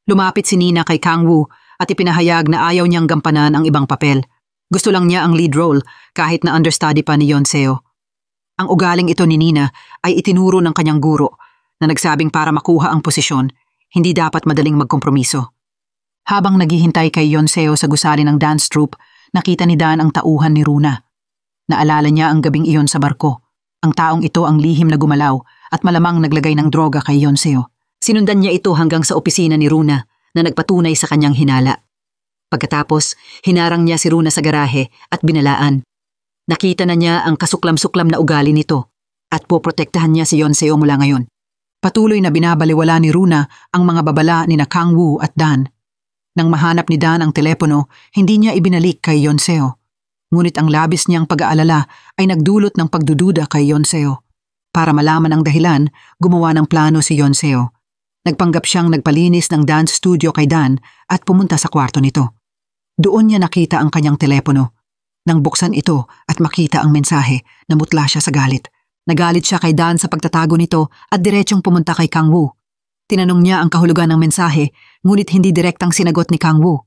Speaker 2: Lumapit si Nina kay Kang Woo at ipinahayag na ayaw niyang gampanan ang ibang papel. Gusto lang niya ang lead role kahit na understudy pa ni Yonseo. Ang ugaling ito ni Nina ay itinuro ng kanyang guro na nagsabing para makuha ang posisyon, hindi dapat madaling magkompromiso. Habang naghihintay kay Yonseo sa gusali ng dance troupe, nakita ni Dan ang tauhan ni Runa. Naalala niya ang gabing iyon sa barko. Ang taong ito ang lihim na gumalaw at malamang naglagay ng droga kay Yonseo. Sinundan niya ito hanggang sa opisina ni Runa na nagpatunay sa kanyang hinala. Pagkatapos, hinarang niya si Runa sa garahe at binalaan. Nakita na niya ang kasuklam-suklam na ugali nito at poprotektahan niya si Yonseo mula ngayon. Patuloy na binabaliwala ni Runa ang mga babala ni na Kang Woo at Dan. Nang mahanap ni Dan ang telepono, hindi niya ibinalik kay Yonseo. Ngunit ang labis niyang pag-aalala ay nagdulot ng pagdududa kay Yonseo. Para malaman ang dahilan, gumawa ng plano si Yonseo. Nagpanggap siyang nagpalinis ng dance studio kay Dan at pumunta sa kwarto nito. Doon niya nakita ang kanyang telepono. Nang buksan ito at makita ang mensahe, namutla siya sa galit. Nagalit siya kay Dan sa pagtatago nito at diretsyong pumunta kay Kang Woo. Tinanong niya ang kahulugan ng mensahe, ngunit hindi direktang sinagot ni Kang Woo.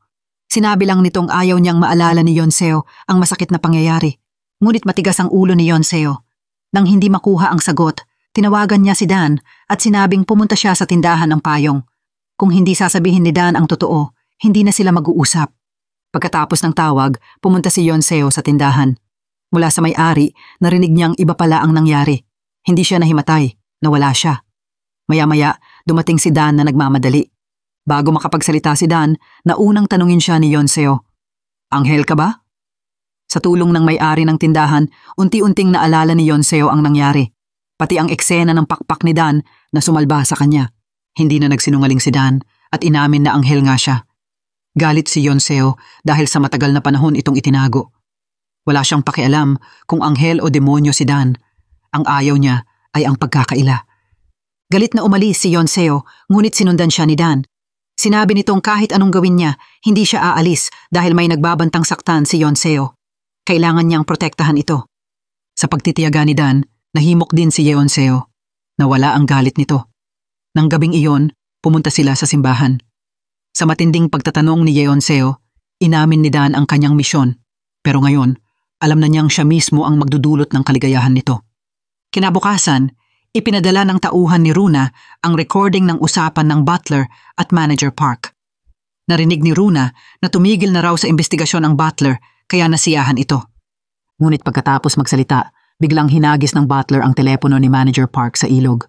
Speaker 2: Sinabi lang nitong ayaw niyang maalala ni Yonseo ang masakit na pangyayari. Ngunit matigas ang ulo ni Yonseo. Nang hindi makuha ang sagot, tinawagan niya si Dan at sinabing pumunta siya sa tindahan ng payong. Kung hindi sasabihin ni Dan ang totoo, hindi na sila mag-uusap. Pagkatapos ng tawag, pumunta si Yonseo sa tindahan. Mula sa may-ari, narinig niyang iba pala ang nangyari. Hindi siya nahimatay, nawala siya. Maya-maya, dumating si Dan na nagmamadali. Bago makapagsalita si Dan, naunang tanungin siya ni Yonseo, "Anghel ka ba?" Sa tulong ng may-ari ng tindahan, unti-unting naalala ni Yonseo ang nangyari. Pati ang eksena ng pakpak ni Dan na sumalba sa kanya. Hindi na nagsinungaling si Dan at inamin na anghel nga siya. Galit si Yonseo dahil sa matagal na panahon itong itinago. Wala siyang pakialam kung anghel o demonyo si Dan. Ang ayaw niya ay ang pagkakaila. Galit na umalis si Yonseo, ngunit sinundan siya ni Dan. Sinabi nitong kahit anong gawin niya, hindi siya aalis dahil may nagbabantang saktan si Yonseo. Kailangan niyang protektahan ito. Sa pagtitiyaga ni Dan, nahimok din si Yonseo. Nawala ang galit nito. Nang gabing iyon, pumunta sila sa simbahan. Sa matinding pagtatanong ni Yonseo, inamin ni Dan ang kanyang misyon. Pero ngayon, alam na niyang siya mismo ang magdudulot ng kaligayahan nito. Kinabukasan, ipinadala ng tauhan ni Runa ang recording ng usapan ng butler at manager Park. Narinig ni Runa na tumigil na raw sa investigasyon ang butler kaya nasiyahan ito. Ngunit pagkatapos magsalita, biglang hinagis ng butler ang telepono ni Manager Park sa ilog.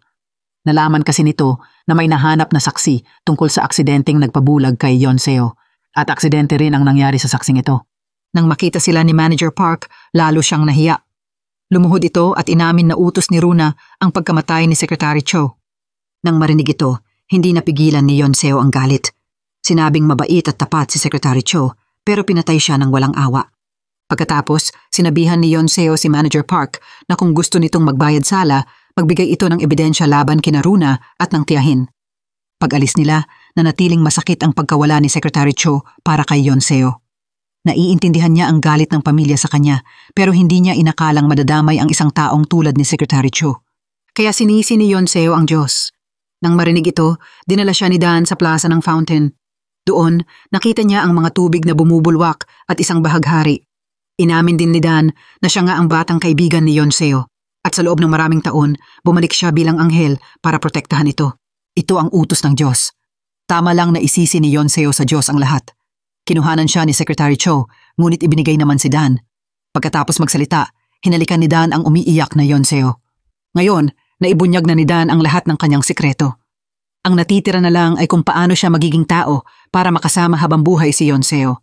Speaker 2: Nalaman kasi nito na may nahanap na saksi tungkol sa aksidenteng nagpabulag kay Yonseo at aksidente rin ang nangyari sa saksing ito. Nang makita sila ni Manager Park, lalo siyang nahiya. Lumuhod ito at inamin na utos ni Runa ang pagkamatay ni Secretary Cho. Nang marinig ito, hindi napigilan ni Yonseo ang galit. Sinabing mabait at tapat si Secretary Cho pero pinatay siya ng walang awa. Pagkatapos, sinabihan ni Yonseo si Manager Park na kung gusto nitong magbayad sala, magbigay ito ng ebidensya laban kina Runa at ng tiyahin. Pag-alis nila, nanatiling masakit ang pagkawala ni Secretary Cho para kay Yonseo. Naiintindihan niya ang galit ng pamilya sa kanya pero hindi niya inakalang madadamay ang isang taong tulad ni Secretary Cho. Kaya sinisi ni Yonseo ang Diyos. Nang marinig ito, dinala siya ni Dan sa plaza ng fountain. Doon, nakita niya ang mga tubig na bumubulwak at isang bahaghari. Inamin din ni Dan na siya nga ang batang kaibigan ni Yonseo. At sa loob ng maraming taon, bumalik siya bilang anghel para protektahan ito. Ito ang utos ng Diyos. Tama lang na isisi ni Yonseo sa Diyos ang lahat. Kinuhanan siya ni Secretary Cho, ngunit ibinigay naman si Dan. Pagkatapos magsalita, hinalikan ni Dan ang umiiyak na Yonseo. Ngayon, naibunyag na ni Dan ang lahat ng kanyang sikreto. Ang natitira na lang ay kung paano siya magiging tao para makasama habang buhay si Yonseo.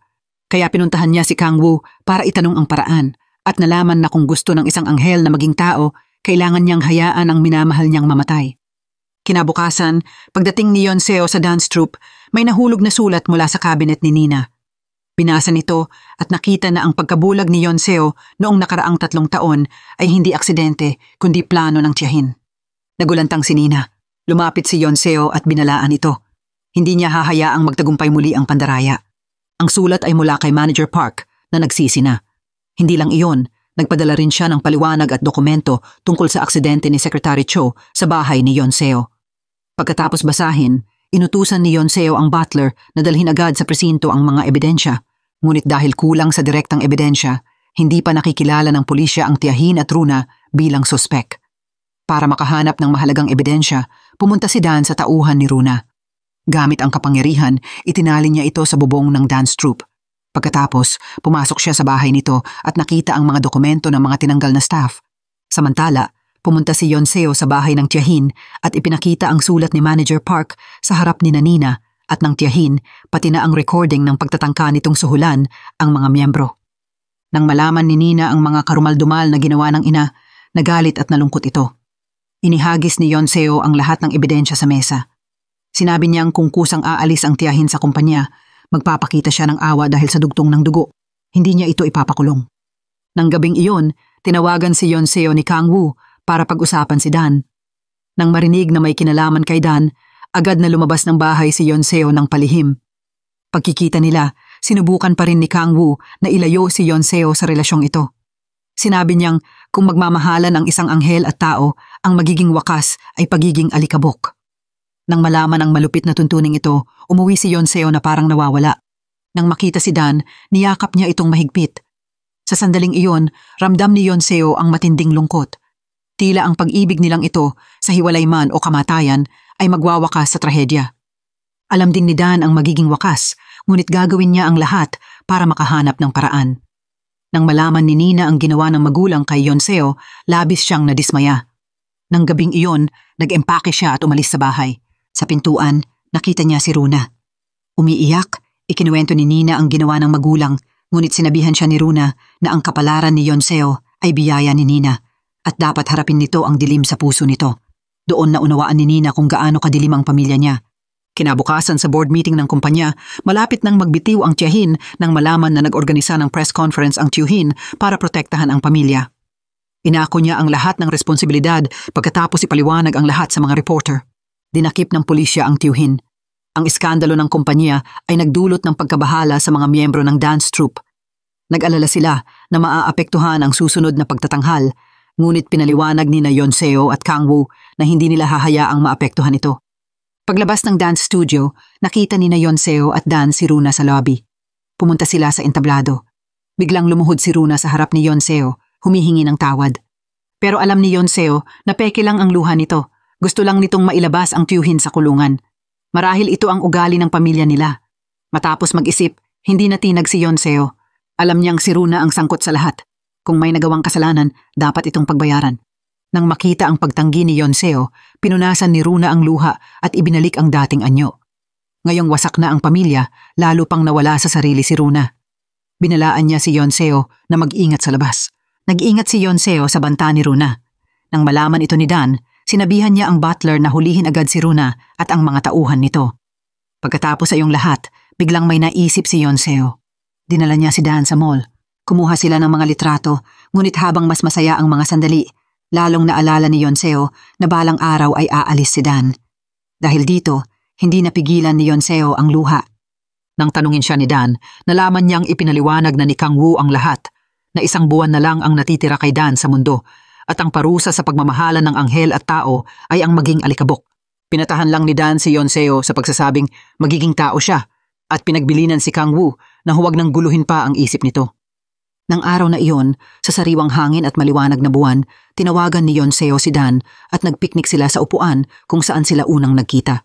Speaker 2: Kaya pinuntahan niya si Kang Woo para itanong ang paraan at nalaman na kung gusto ng isang anghel na maging tao, kailangan niyang hayaan ang minamahal niyang mamatay. Kinabukasan, pagdating ni Yonseo sa dance troupe, may nahulog na sulat mula sa cabinet ni Nina. Binasa nito at nakita na ang pagkabulag ni Yonseo noong nakaraang 3 taon ay hindi aksidente kundi plano ng tiyahin. Nagulantang si Nina. Lumapit si Yonseo at binalaan ito. Hindi niya hahayaang magtagumpay muli ang pandaraya. Ang sulat ay mula kay Manager Park na nagsisi na. Hindi lang iyon, nagpadala rin siya ng paliwanag at dokumento tungkol sa aksidente ni Secretary Cho sa bahay ni Yonseo. Pagkatapos basahin, inutusan ni Yonseo ang butler na dalhin agad sa presinto ang mga ebidensya. Ngunit dahil kulang sa direktang ebidensya, hindi pa nakikilala ng pulisya ang tiyahin at Runa bilang sospek. Para makahanap ng mahalagang ebidensya, pumunta si Dan sa tauhan ni Runa. Gamit ang kapangyarihan, itinali niya ito sa bubong ng dance troupe. Pagkatapos, pumasok siya sa bahay nito at nakita ang mga dokumento ng mga tinanggal na staff. Samantala, pumunta si Yonseo sa bahay ng tiyahin at ipinakita ang sulat ni Manager Park sa harap ni Nina at ng tiyahin, pati na ang recording ng pagtatangka nitong suhulan ang mga miyembro. Nang malaman ni Nina ang mga karumaldumal na ginawa ng ina, nagalit at nalungkot ito. Inihagis ni Yonseo ang lahat ng ebidensya sa mesa. Sinabi niyang kung kusang aalis ang tiyahin sa kumpanya, magpapakita siya ng awa dahil sa dugtong ng dugo. Hindi niya ito ipapakulong. Nang gabing iyon, tinawagan si Yonseo ni Kang Woo para pag-usapan si Dan. Nang marinig na may kinalaman kay Dan, agad na lumabas ng bahay si Yonseo ng palihim. Pagkikita nila, sinubukan pa rin ni Kang Woo na ilayo si Yonseo sa relasyong ito. Sinabi niyang kung magmamahalan ang isang anghel at tao, ang magiging wakas ay pagiging alikabok. Nang malaman ang malupit na tuntuning ito, umuwi si Yonseo na parang nawawala. Nang makita si Dan, niyakap niya itong mahigpit. Sa sandaling iyon, ramdam ni Yonseo ang matinding lungkot. Tila ang pag-ibig nilang ito, sa hiwalay man o kamatayan, ay magwawakas sa trahedya. Alam din ni Dan ang magiging wakas, ngunit gagawin niya ang lahat para makahanap ng paraan. Nang malaman ni Nina ang ginawa ng magulang kay Yonseo, labis siyang nadismaya. Nang gabing iyon, nag-empake siya at umalis sa bahay. Sa pintuan, nakita niya si Runa. Umiiyak, ikinuwento ni Nina ang ginawa ng magulang, ngunit sinabihan siya ni Runa na ang kapalaran ni Yonseo ay biyaya ni Nina at dapat harapin nito ang dilim sa puso nito. Doon na unawaan ni Nina kung gaano kadilim ang pamilya niya. Kinabukasan sa board meeting ng kumpanya, malapit nang magbitiw ang tiyahin nang malaman na nag-organisa ng press conference ang tiyuhin para protektahan ang pamilya. Inako niya ang lahat ng responsibilidad pagkatapos ipaliwanag ang lahat sa mga reporter. Dinakip ng pulisya ang tiyuhin. Ang iskandalo ng kumpanya ay nagdulot ng pagkabahala sa mga miyembro ng dance troupe. Nag-alala sila na maaapektuhan ang susunod na pagtatanghal, ngunit pinaliwanag ni Yonseo at Kang Woo na hindi nila hahayaang maapektuhan ito. Paglabas ng dance studio, nakita ni Yonseo at Dan si Runa sa lobby. Pumunta sila sa entablado. Biglang lumuhod si Runa sa harap ni Yonseo, humihingi ng tawad. Pero alam ni Yonseo na peke lang ang luha nito. Gusto lang nitong mailabas ang tiyuhin sa kulungan. Marahil ito ang ugali ng pamilya nila. Matapos mag-isip, hindi natinag si Yonseo. Alam niyang si Runa ang sangkot sa lahat. Kung may nagawang kasalanan, dapat itong pagbayaran. Nang makita ang pagtanggi ni Yonseo, pinunasan ni Runa ang luha at ibinalik ang dating anyo. Ngayong wasak na ang pamilya, lalo pang nawala sa sarili si Runa. Binalaan niya si Yonseo na mag-ingat sa labas. Nag-ingat si Yonseo sa banta ni Runa. Nang malaman ito ni Dan, sinabihan niya ang butler na hulihin agad si Runa at ang mga tauhan nito. Pagkatapos ay yung lahat, biglang may naisip si Yonseo. Dinala niya si Dan sa mall. Kumuha sila ng mga litrato, ngunit habang mas masaya ang mga sandali, lalong naalala ni Yonseo na balang araw ay aalis si Dan. Dahil dito, hindi napigilan ni Yonseo ang luha. Nang tanungin siya ni Dan, nalaman niyang ipinaliwanag na ni Kang Woo ang lahat, na 1 buwan na lang ang natitira kay Dan sa mundo, at ang parusa sa pagmamahalan ng anghel at tao ay ang maging alikabok. Pinatahan lang ni Dan si Yonseo sa pagsasabing magiging tao siya at pinagbilinan si Kang Woo na huwag nang guluhin pa ang isip nito. Nang araw na iyon, sa sariwang hangin at maliwanag na buwan, tinawagan ni Yonseo si Dan at nagpiknik sila sa upuan kung saan sila unang nagkita.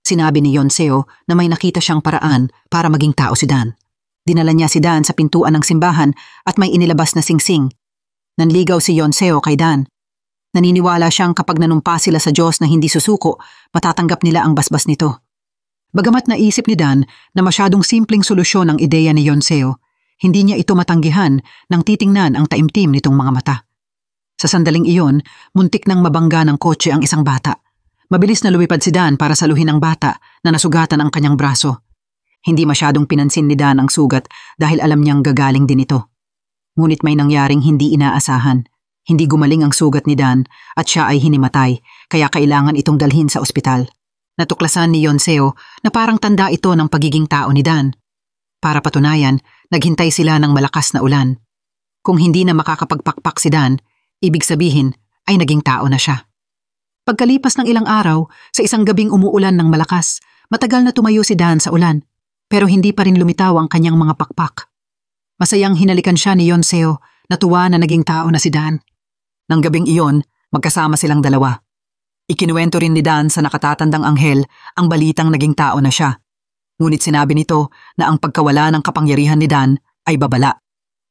Speaker 2: Sinabi ni Yonseo na may nakita siyang paraan para maging tao si Dan. Dinala niya si Dan sa pintuan ng simbahan at may inilabas na singsing. Nanligaw si Yonseo kay Dan. Naniniwala siyang kapag nanumpa sila sa Diyos na hindi susuko, matatanggap nila ang basbas nito. Bagamat naisip ni Dan na masyadong simpleng solusyon ang ideya ni Yonseo, hindi niya ito matanggihan nang titingnan ang taimtim nitong mga mata. Sa sandaling iyon, muntik nang mabangga ng kotse ang isang bata. Mabilis na lumipad si Dan para saluhin ang bata na nasugatan ang kanyang braso. Hindi masyadong pinansin ni Dan ang sugat dahil alam niyang gagaling din ito. Ngunit may nangyaring hindi inaasahan. Hindi gumaling ang sugat ni Dan at siya ay hinimatay, kaya kailangan itong dalhin sa ospital. Natuklasan ni Yonseo na parang tanda ito ng pagiging tao ni Dan. Para patunayan, naghintay sila ng malakas na ulan. Kung hindi na makakapagpakpak si Dan, ibig sabihin ay naging tao na siya. Pagkalipas ng ilang araw, sa isang gabing umuulan ng malakas, matagal na tumayo si Dan sa ulan, pero hindi pa rin lumitaw ang kanyang mga pakpak. Masayang hinalikan siya ni Yonseo, natuwa na naging tao na si Dan. Nang gabing iyon, magkasama silang dalawa. Ikinuwento rin ni Dan sa nakatatandang anghel ang balitang naging tao na siya. Ngunit sinabi nito na ang pagkawala ng kapangyarihan ni Dan ay babala.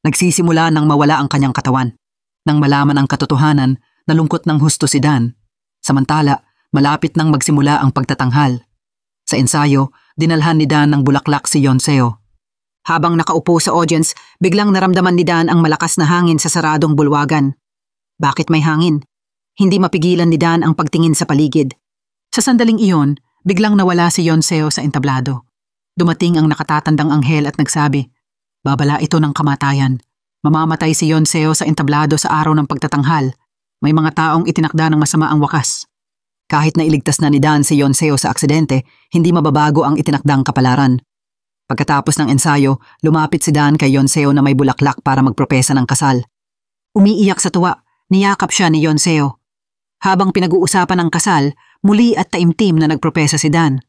Speaker 2: Nagsisimula nang mawala ang kanyang katawan. Nang malaman ang katotohanan, nalungkot ng husto si Dan. Samantala, malapit nang magsimula ang pagtatanghal. Sa ensayo, dinalhan ni Dan ng bulaklak si Yonseo. Habang nakaupo sa audience, biglang naramdaman ni Dan ang malakas na hangin sa saradong bulwagan. Bakit may hangin? Hindi mapigilan ni Dan ang pagtingin sa paligid. Sa sandaling iyon, biglang nawala si Yonseo sa entablado. Dumating ang nakatatandang anghel at nagsabi, babala ito ng kamatayan. Mamamatay si Yonseo sa entablado sa araw ng pagtatanghal. May mga taong itinakda ng masama ang wakas. Kahit na iligtas na ni Dan si Yonseo sa aksidente, hindi mababago ang itinakdang kapalaran. Pagkatapos ng ensayo, lumapit si Dan kay Yonseo na may bulaklak para magpropesa ng kasal. Umiiyak sa tuwa, niyakap siya ni Yonseo. Habang pinag-uusapan ang kasal, muli at taimtim na nagpropesa si Dan.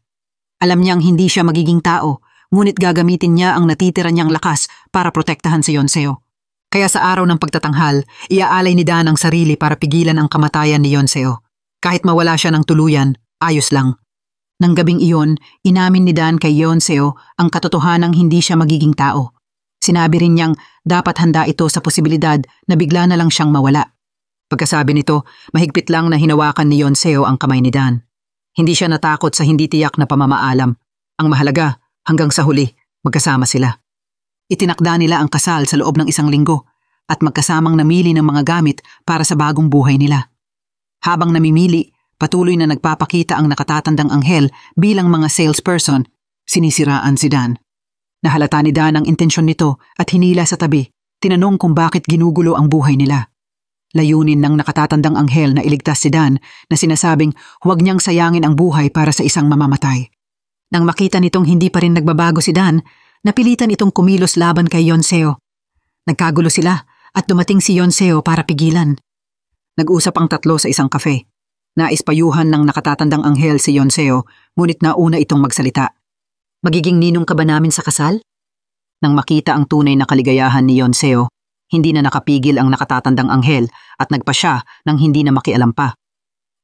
Speaker 2: Alam niyang hindi siya magiging tao, ngunit gagamitin niya ang natitira niyang lakas para protektahan si Yonseo. Kaya sa araw ng pagtatanghal, iaalay ni Dan ang sarili para pigilan ang kamatayan ni Yonseo. Kahit mawala siya ng tuluyan, ayos lang. Nang gabing iyon, inamin ni Dan kay Yonseo ang katotohanang hindi siya magiging tao. Sinabi rin niyang dapat handa ito sa posibilidad na bigla na lang siyang mawala. Pagkasabi nito, mahigpit lang na hinawakan ni Yonseo ang kamay ni Dan. Hindi siya natakot sa hindi tiyak na pamamaalam. Ang mahalaga, hanggang sa huli, magkasama sila. Itinakda nila ang kasal sa loob ng 1 linggo at magkasamang namili ng mga gamit para sa bagong buhay nila. Habang namimili, patuloy na nagpapakita ang nakatatandang anghel bilang mga salesperson, sinisiraan si Dan. Nahalata ni Dan ang intensyon nito at hinila sa tabi, tinanong kung bakit ginugulo ang buhay nila. Layunin ng nakatatandang anghel na iligtas si Dan na sinasabing huwag niyang sayangin ang buhay para sa isang mamamatay. Nang makita nitong hindi pa rin nagbabago si Dan, napilitan itong kumilos laban kay Yonseo. Nagkagulo sila at dumating si Yonseo para pigilan. Nag-usap ang tatlo sa isang kafe. Nais payuhan ng nakatatandang anghel si Yonseo, ngunit nauna itong magsalita. Magiging ninong ka ba namin sa kasal? Nang makita ang tunay na kaligayahan ni Yonseo, hindi na nakapigil ang nakatatandang anghel at nagpa siya nang hindi na makialam pa.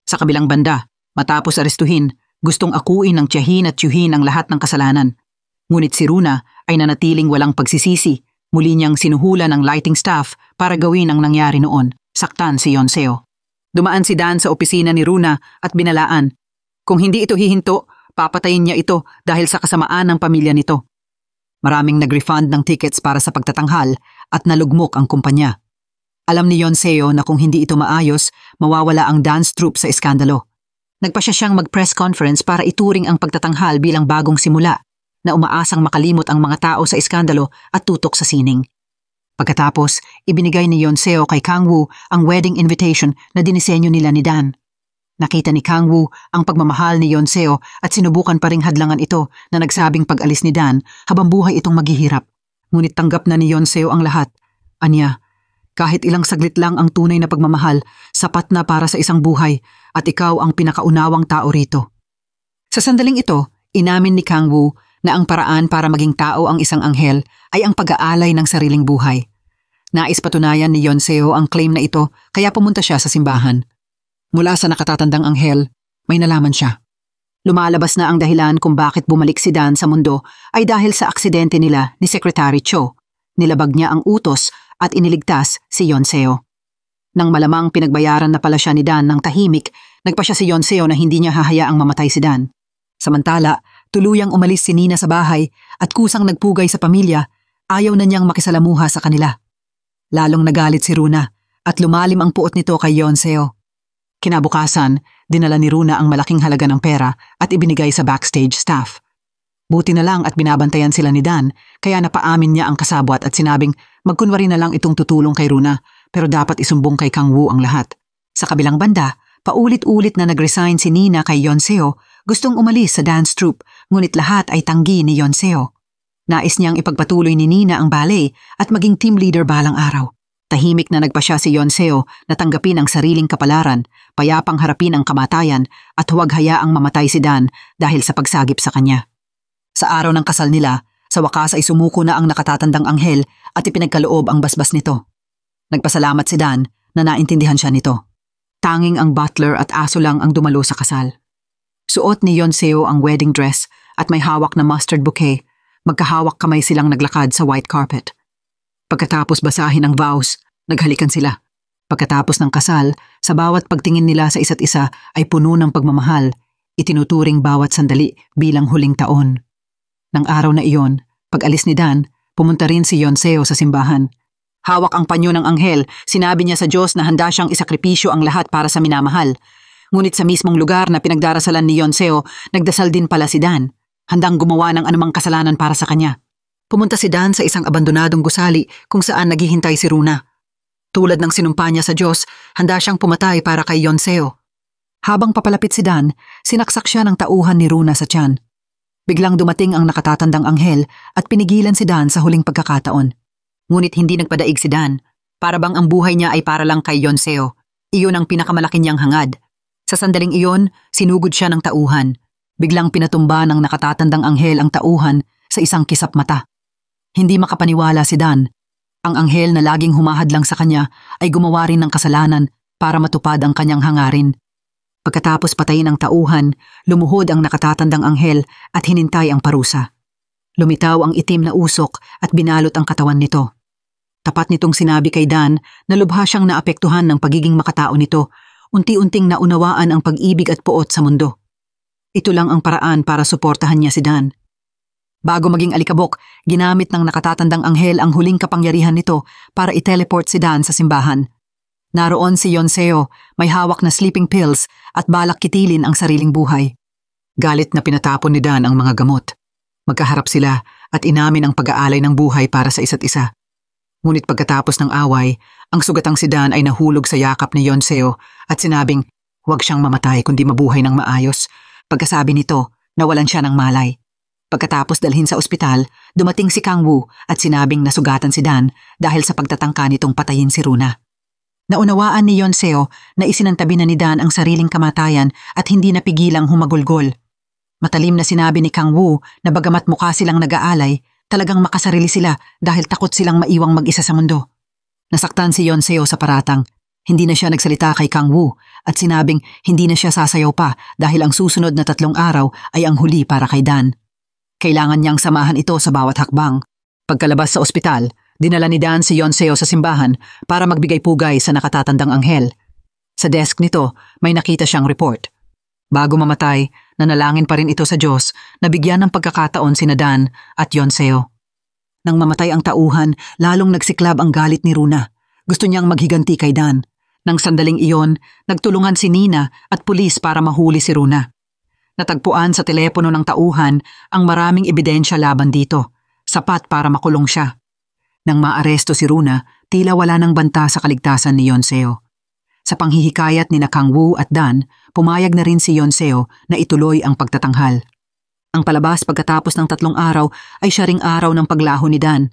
Speaker 2: Sa kabilang banda, matapos arestuhin, gustong akuin ng tiyahin at tiyuhin ang lahat ng kasalanan. Ngunit si Runa ay nanatiling walang pagsisisi. Muli niyang sinuhulan ng lighting staff para gawin ang nangyari noon, saktan si Yonseo. Dumaan si Dan sa opisina ni Runa at binalaan. Kung hindi ito hihinto, papatayin niya ito dahil sa kasamaan ng pamilya nito. Maraming nag-refund ng tickets para sa pagtatanghal at nalugmok ang kumpanya. Alam ni Yonseo na kung hindi ito maayos, mawawala ang dance troupe sa iskandalo. Nagpasya siyang mag-press conference para ituring ang pagtatanghal bilang bagong simula na umaasang makalimot ang mga tao sa iskandalo at tutok sa sining. Pagkatapos, ibinigay ni Yonseo kay Kang Woo ang wedding invitation na dinisenyo nila ni Dan. Nakita ni Kang Woo ang pagmamahal ni Yonseo at sinubukan pa ring hadlangan ito na nagsabing pag-alis ni Dan habang buhay itong maghihirap. Ngunit tanggap na ni Yonseo ang lahat. Anya, Kahit ilang saglit lang ang tunay na pagmamahal, sapat na para sa isang buhay at ikaw ang pinakaunawang tao rito. Sa sandaling ito, inamin ni Kang Woo na ang paraan para maging tao ang isang anghel ay ang pag-aalay ng sariling buhay. Nais patunayan ni Yonseo ang claim na ito kaya pumunta siya sa simbahan. Mula sa nakatatandang anghel, may nalaman siya. Lumalabas na ang dahilan kung bakit bumalik si Dan sa mundo ay dahil sa aksidente nila ni Secretary Cho. Nilabag niya ang utos at iniligtas si Yonseo. Nang malamang pinagbayaran na pala siya ni Dan ng tahimik, nagpa siya si Yonseo na hindi niya hahayaang mamatay si Dan. Samantala, tuluyang umalis si Nina sa bahay at kusang nagpugay sa pamilya, ayaw na niyang makisalamuha sa kanila. Lalong nagalit si Runa at lumalim ang puot nito kay Yonseo. Kinabukasan, dinala ni Runa ang malaking halaga ng pera at ibinigay sa backstage staff. Buti na lang at binabantayan sila ni Dan, kaya napaamin niya ang kasabwat at sinabing magkunwari na lang itong tutulong kay Runa pero dapat isumbong kay Kang Woo ang lahat. Sa kabilang banda, paulit-ulit na nag-resign si Nina kay Yonseo, gustong umalis sa dance troupe ngunit lahat ay tanggi ni Yonseo. Nais niyang ipagpatuloy ni Nina ang ballet at maging team leader balang araw. Tahimik na nagpa siya si Yonseo na tanggapin ang sariling kapalaran, payapang harapin ang kamatayan at huwag hayaang mamatay si Dan dahil sa pagsagip sa kanya. Sa araw ng kasal nila, sa wakas ay sumuko na ang nakatatandang anghel at ipinagkaloob ang basbas nito. Nagpasalamat si Dan na naintindihan siya nito. Tanging ang butler at aso lang ang dumalo sa kasal. Suot ni Yonseo ang wedding dress at may hawak na mustard bouquet. Magkahawak kamay silang naglakad sa white carpet. Pagkatapos basahin ang vows, naghalikan sila. Pagkatapos ng kasal, sa bawat pagtingin nila sa isa't isa ay puno ng pagmamahal, itinuturing bawat sandali bilang huling taon. Nang araw na iyon, pag-alis ni Dan, pumunta rin si Yonseo sa simbahan. Hawak ang panyo ng anghel, sinabi niya sa Diyos na handa siyang isakripisyo ang lahat para sa minamahal. Ngunit sa mismong lugar na pinagdarasalan ni Yonseo, nagdasal din pala si Dan. Handang gumawa ng anumang kasalanan para sa kanya. Pumunta si Dan sa isang abandonadong gusali kung saan naghihintay si Runa. Tulad ng sinumpa niya sa Diyos, handa siyang pumatay para kay Yonseo. Habang papalapit si Dan, sinaksak siya ng tauhan ni Runa sa tiyan. Biglang dumating ang nakatatandang anghel at pinigilan si Dan sa huling pagkakataon. Ngunit hindi nagpadaig si Dan. Para bang ang buhay niya ay para lang kay Yonseo. Iyon ang pinakamalaki niyang hangad. Sa sandaling iyon, sinugod siya ng tauhan. Biglang pinatumba ng nakatatandang anghel ang tauhan sa isang kisap mata. Hindi makapaniwala si Dan. Ang anghel na laging humahadlang sa kanya ay gumawa rin ng kasalanan para matupad ang kanyang hangarin. Pagkatapos patayin ang tauhan, lumuhod ang nakatatandang anghel at hinintay ang parusa. Lumitaw ang itim na usok at binalot ang katawan nito. Tapat nitong sinabi kay Dan na lubha siyang naapektuhan ng pagiging makatao nito, unti-unting naunawaan ang pag-ibig at puot sa mundo. Ito lang ang paraan para suportahan niya si Dan. Bago maging alikabok, ginamit ng nakatatandang anghel ang huling kapangyarihan nito para i-teleport si Dan sa simbahan. Naroon si Yonseo, may hawak na sleeping pills at balak kitilin ang sariling buhay. Galit na pinatapon ni Dan ang mga gamot. Magkaharap sila at inamin ang pag-aalay ng buhay para sa isa't isa. Ngunit pagkatapos ng away, ang sugatang si Dan ay nahulog sa yakap ni Yonseo at sinabing huwag siyang mamatay kundi mabuhay ng maayos. Pagkasabi nito, nawalan siya ng malay. Pagkatapos dalhin sa ospital, dumating si Kang Woo at sinabing nasugatan si Dan dahil sa pagtatangka nitong patayin si Runa. Naunawaan ni Yonseo na isinantabi na ni Dan ang sariling kamatayan at hindi napigilang humagulgol. Matalim na sinabi ni Kang Woo na bagamat mukha silang nag-aalay, talagang makasarili sila dahil takot silang maiwang mag-isa sa mundo. Nasaktan si Yonseo sa paratang. Hindi na siya nagsalita kay Kang Woo at sinabing hindi na siya sasayaw pa dahil ang susunod na 3 araw ay ang huli para kay Dan. Kailangan niyang samahan ito sa bawat hakbang. Pagkalabas sa ospital, dinala ni Dan si Yonseo sa simbahan para magbigay pugay sa nakatatandang anghel. Sa desk nito, may nakita siyang report. Bago mamatay, nanalangin pa rin ito sa Diyos na bigyan ng pagkakataon sina Dan at Yonseo. Nang mamatay ang tauhan, lalong nagsiklab ang galit ni Runa. Gusto niyang maghiganti kay Dan. Nang sandaling iyon, nagtulungan si Nina at pulis para mahuli si Runa. Natagpuan sa telepono ng tauhan ang maraming ebidensya laban dito, sapat para makulong siya. Nang maaresto si Runa, tila wala nang banta sa kaligtasan ni Yonseo. Sa panghihikayat ni Kang Woo at Dan, pumayag na rin si Yonseo na ituloy ang pagtatanghal. Ang palabas pagkatapos ng 3 araw ay siya ring araw ng paglaho ni Dan.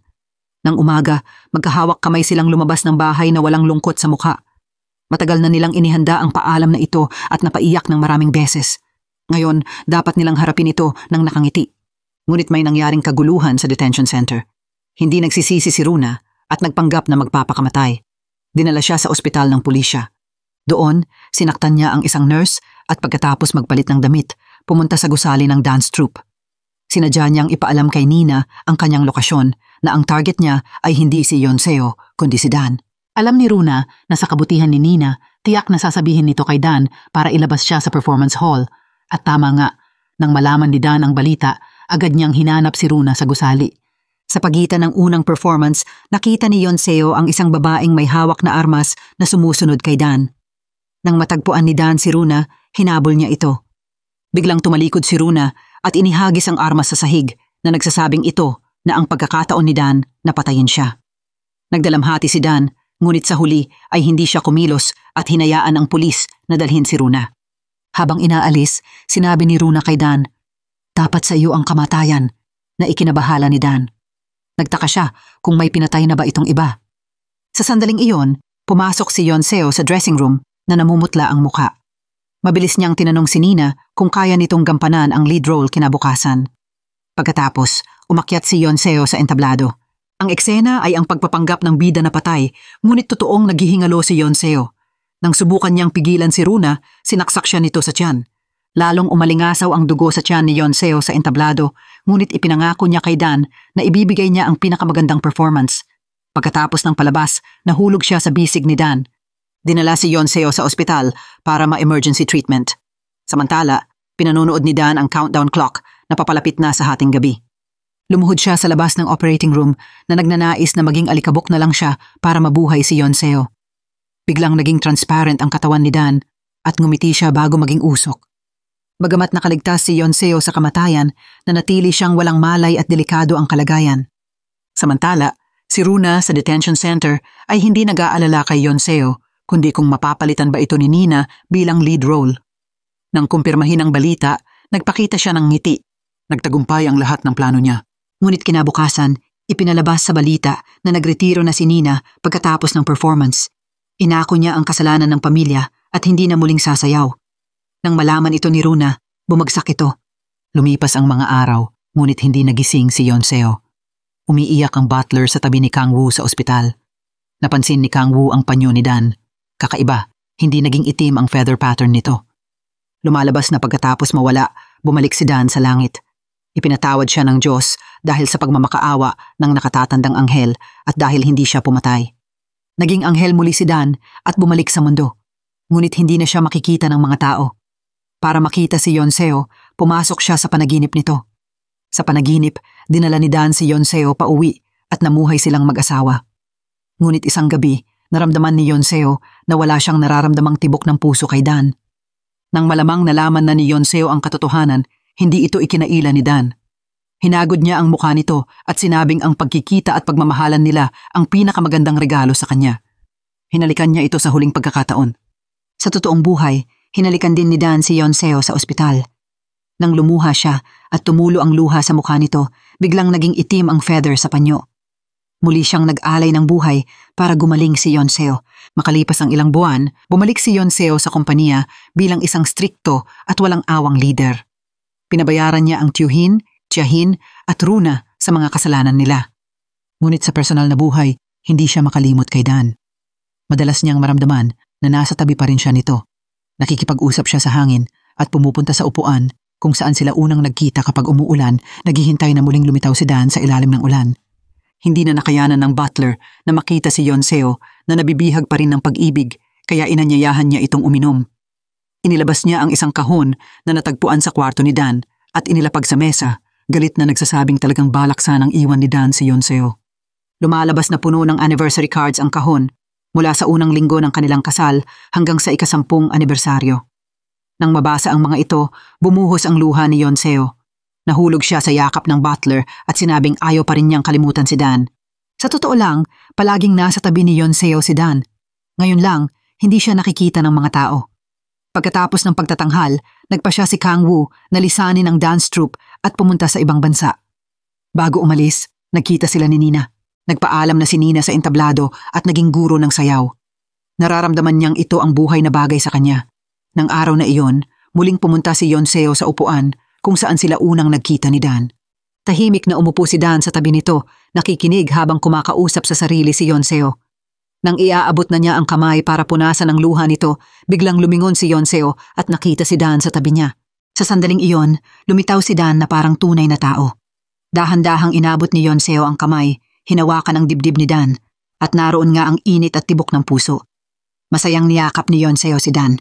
Speaker 2: Nang umaga, magkahawak kamay silang lumabas ng bahay na walang lungkot sa mukha. Matagal na nilang inihanda ang paalam na ito at napaiyak ng maraming beses. Ngayon, dapat nilang harapin ito ng nakangiti. Ngunit may nangyaring kaguluhan sa detention center. Hindi nagsisisi si Runa at nagpanggap na magpapakamatay. Dinala siya sa ospital ng pulisya. Doon, sinaktan niya ang isang nurse at pagkatapos magpalit ng damit, pumunta sa gusali ng dance troupe. Sinadya niyang ipaalam kay Nina ang kanyang lokasyon na ang target niya ay hindi si Yonseo kundi si Dan. Alam ni Runa na sa kabutihan ni Nina, tiyak na sasabihin nito kay Dan para ilabas siya sa performance hall. At tama nga, nang malaman ni Dan ang balita, agad niyang hinanap si Runa sa gusali. Sa pagitan ng unang performance, nakita ni Yonseo ang isang babaeng may hawak na armas na sumusunod kay Dan. Nang matagpuan ni Dan si Runa, hinabol niya ito. Biglang tumalikod si Runa at inihagis ang armas sa sahig na nagsasabing ito na ang pagkakataon ni Dan na patayin siya. Nagdalamhati si Dan, ngunit sa huli ay hindi siya kumilos at hinayaan ang pulis na dalhin si Runa. Habang inaalis, sinabi ni Runa kay Dan, "Dapat sa iyo ang kamatayan," na ikinabahala ni Dan. Nagtaka siya kung may pinatay na ba itong iba. Sa sandaling iyon, pumasok si Yonseo sa dressing room na namumutla ang muka. Mabilis niyang tinanong si Nina kung kaya nitong gampanan ang lead role kinabukasan. Pagkatapos, umakyat si Yonseo sa entablado. Ang eksena ay ang pagpapanggap ng bida na patay, ngunit totoong naghihingalo si Yonseo. Nang subukan niyang pigilan si Runa, sinaksak siya nito sa tiyan. Lalong umalingasaw ang dugo sa tiyan ni Yonseo sa entablado, ngunit ipinangako niya kay Dan na ibibigay niya ang pinakamagandang performance. Pagkatapos ng palabas, nahulog siya sa bisig ni Dan. Dinala si Yonseo sa ospital para ma-emergency treatment. Samantala, pinanonood ni Dan ang countdown clock na papalapit na sa hating gabi. Lumuhod siya sa labas ng operating room na nagnanais na maging alikabok na lang siya para mabuhay si Yonseo. Biglang naging transparent ang katawan ni Dan at ngumiti siya bago maging usok. Bagamat nakaligtas si Yonseo sa kamatayan, nanatili siyang walang malay at delikado ang kalagayan. Samantala, si Runa sa detention center ay hindi nag-aalala kay Yonseo, kundi kung mapapalitan ba ito ni Nina bilang lead role. Nang kumpirmahin ang balita, nagpakita siya ng ngiti. Nagtagumpay ang lahat ng plano niya. Ngunit kinabukasan, ipinalabas sa balita na nagretiro na si Nina pagkatapos ng performance. Inako niya ang kasalanan ng pamilya at hindi na muling sasayaw. Nang malaman ito ni Runa, bumagsak ito. Lumipas ang mga araw, ngunit hindi nagising si Yonseo. Umiiyak ang butler sa tabi ni Kang Woo sa ospital. Napansin ni Kang Woo ang panyo ni Dan. Kakaiba, hindi naging itim ang feather pattern nito. Lumalabas na pagkatapos mawala, bumalik si Dan sa langit. Ipinatawad siya ng Diyos dahil sa pagmamakaawa ng nakatatandang anghel at dahil hindi siya pumatay. Naging anghel muli si Dan at bumalik sa mundo. Ngunit hindi na siya makikita ng mga tao. Para makita si Yonseo, pumasok siya sa panaginip nito. Sa panaginip, dinala ni Dan si Yonseo pauwi at namuhay silang mag-asawa. Ngunit isang gabi, naramdaman ni Yonseo na wala siyang nararamdamang tibok ng puso kay Dan. Nang malamang nalaman na ni Yonseo ang katotohanan, hindi ito ikinaila ni Dan. Hinagod niya ang mukha nito at sinabing ang pagkikita at pagmamahalan nila ang pinakamagandang regalo sa kanya. Hinalikan niya ito sa huling pagkakataon. Sa totoong buhay, hinalikan din ni Dan si Yonseo sa ospital. Nang lumuha siya at tumulo ang luha sa mukha nito, biglang naging itim ang feather sa panyo. Muli siyang nag-alay ng buhay para gumaling si Yonseo. Makalipas ang ilang buwan, bumalik si Yonseo sa kompanya bilang isang strikto at walang awang leader. Pinabayaran niya ang tiyuhin, tiyahin at Runa sa mga kasalanan nila. Ngunit sa personal na buhay, hindi siya makalimot kay Dan. Madalas niyang maramdaman na nasa tabi pa rin siya nito. Nakikipag-usap siya sa hangin at pumupunta sa upuan kung saan sila unang nagkita kapag umuulan, naghihintay na muling lumitaw si Dan sa ilalim ng ulan. Hindi na nakayanan ng butler na makita si Yonseo na nabibihag pa rin ng pag-ibig kaya inanyayahan niya itong uminom. Inilabas niya ang isang kahon na natagpuan sa kwarto ni Dan at inilapag sa mesa, galit na nagsasabing talagang balak sanang iwan ni Dan si Yonseo. Lumalabas na puno ng anniversary cards ang kahon mula sa unang linggo ng kanilang kasal hanggang sa ika-10 anibersaryo. Nang mabasa ang mga ito, bumuhos ang luha ni Yonseo. Nahulog siya sa yakap ng butler at sinabing ayaw pa rin niyang kalimutan si Dan. Sa totoo lang, palaging nasa tabi ni Yonseo si Dan. Ngayon lang, hindi siya nakikita ng mga tao. Pagkatapos ng pagtatanghal, nagpa siya si Kang Woo na lisanin ang dance troupe at pumunta sa ibang bansa. Bago umalis, nagkita sila ni Nina. Nagpaalam na si Nina sa entablado at naging guro ng sayaw. Nararamdaman niyang ito ang buhay na bagay sa kanya. Nang araw na iyon, muling pumunta si Yonseo sa upuan kung saan sila unang nagkita ni Dan. Tahimik na umupo si Dan sa tabi nito, nakikinig habang kumakausap sa sarili si Yonseo. Nang iaabot na niya ang kamay para punasan ang luha nito, biglang lumingon si Yonseo at nakita si Dan sa tabi niya. Sa sandaling iyon, lumitaw si Dan na parang tunay na tao. Dahan-dahang inabot ni Yonseo ang kamay, hinawakan ang dibdib ni Dan, at naroon nga ang init at tibok ng puso. Masayang niyakap ni Yonseo si Dan.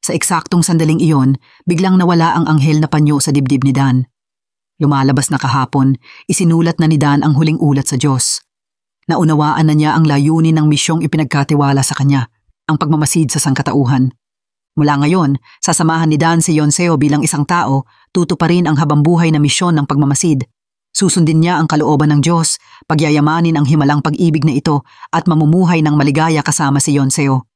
Speaker 2: Sa eksaktong sandaling iyon, biglang nawala ang anghel na panyo sa dibdib ni Dan. Lumalabas na kahapon, isinulat na ni Dan ang huling ulat sa Diyos. Naunawaan na niya ang layunin ng misyong ipinagkatiwala sa kanya, ang pagmamasid sa sangkatauhan. Mula ngayon, sasamahan ni Dan si Yonseo bilang isang tao, tutuparin ang habambuhay na misyon ng pagmamasid. Susundin niya ang kalooban ng Diyos, pagyayamanin ang himalang pag-ibig na ito at mamumuhay ng maligaya kasama si Yonseo.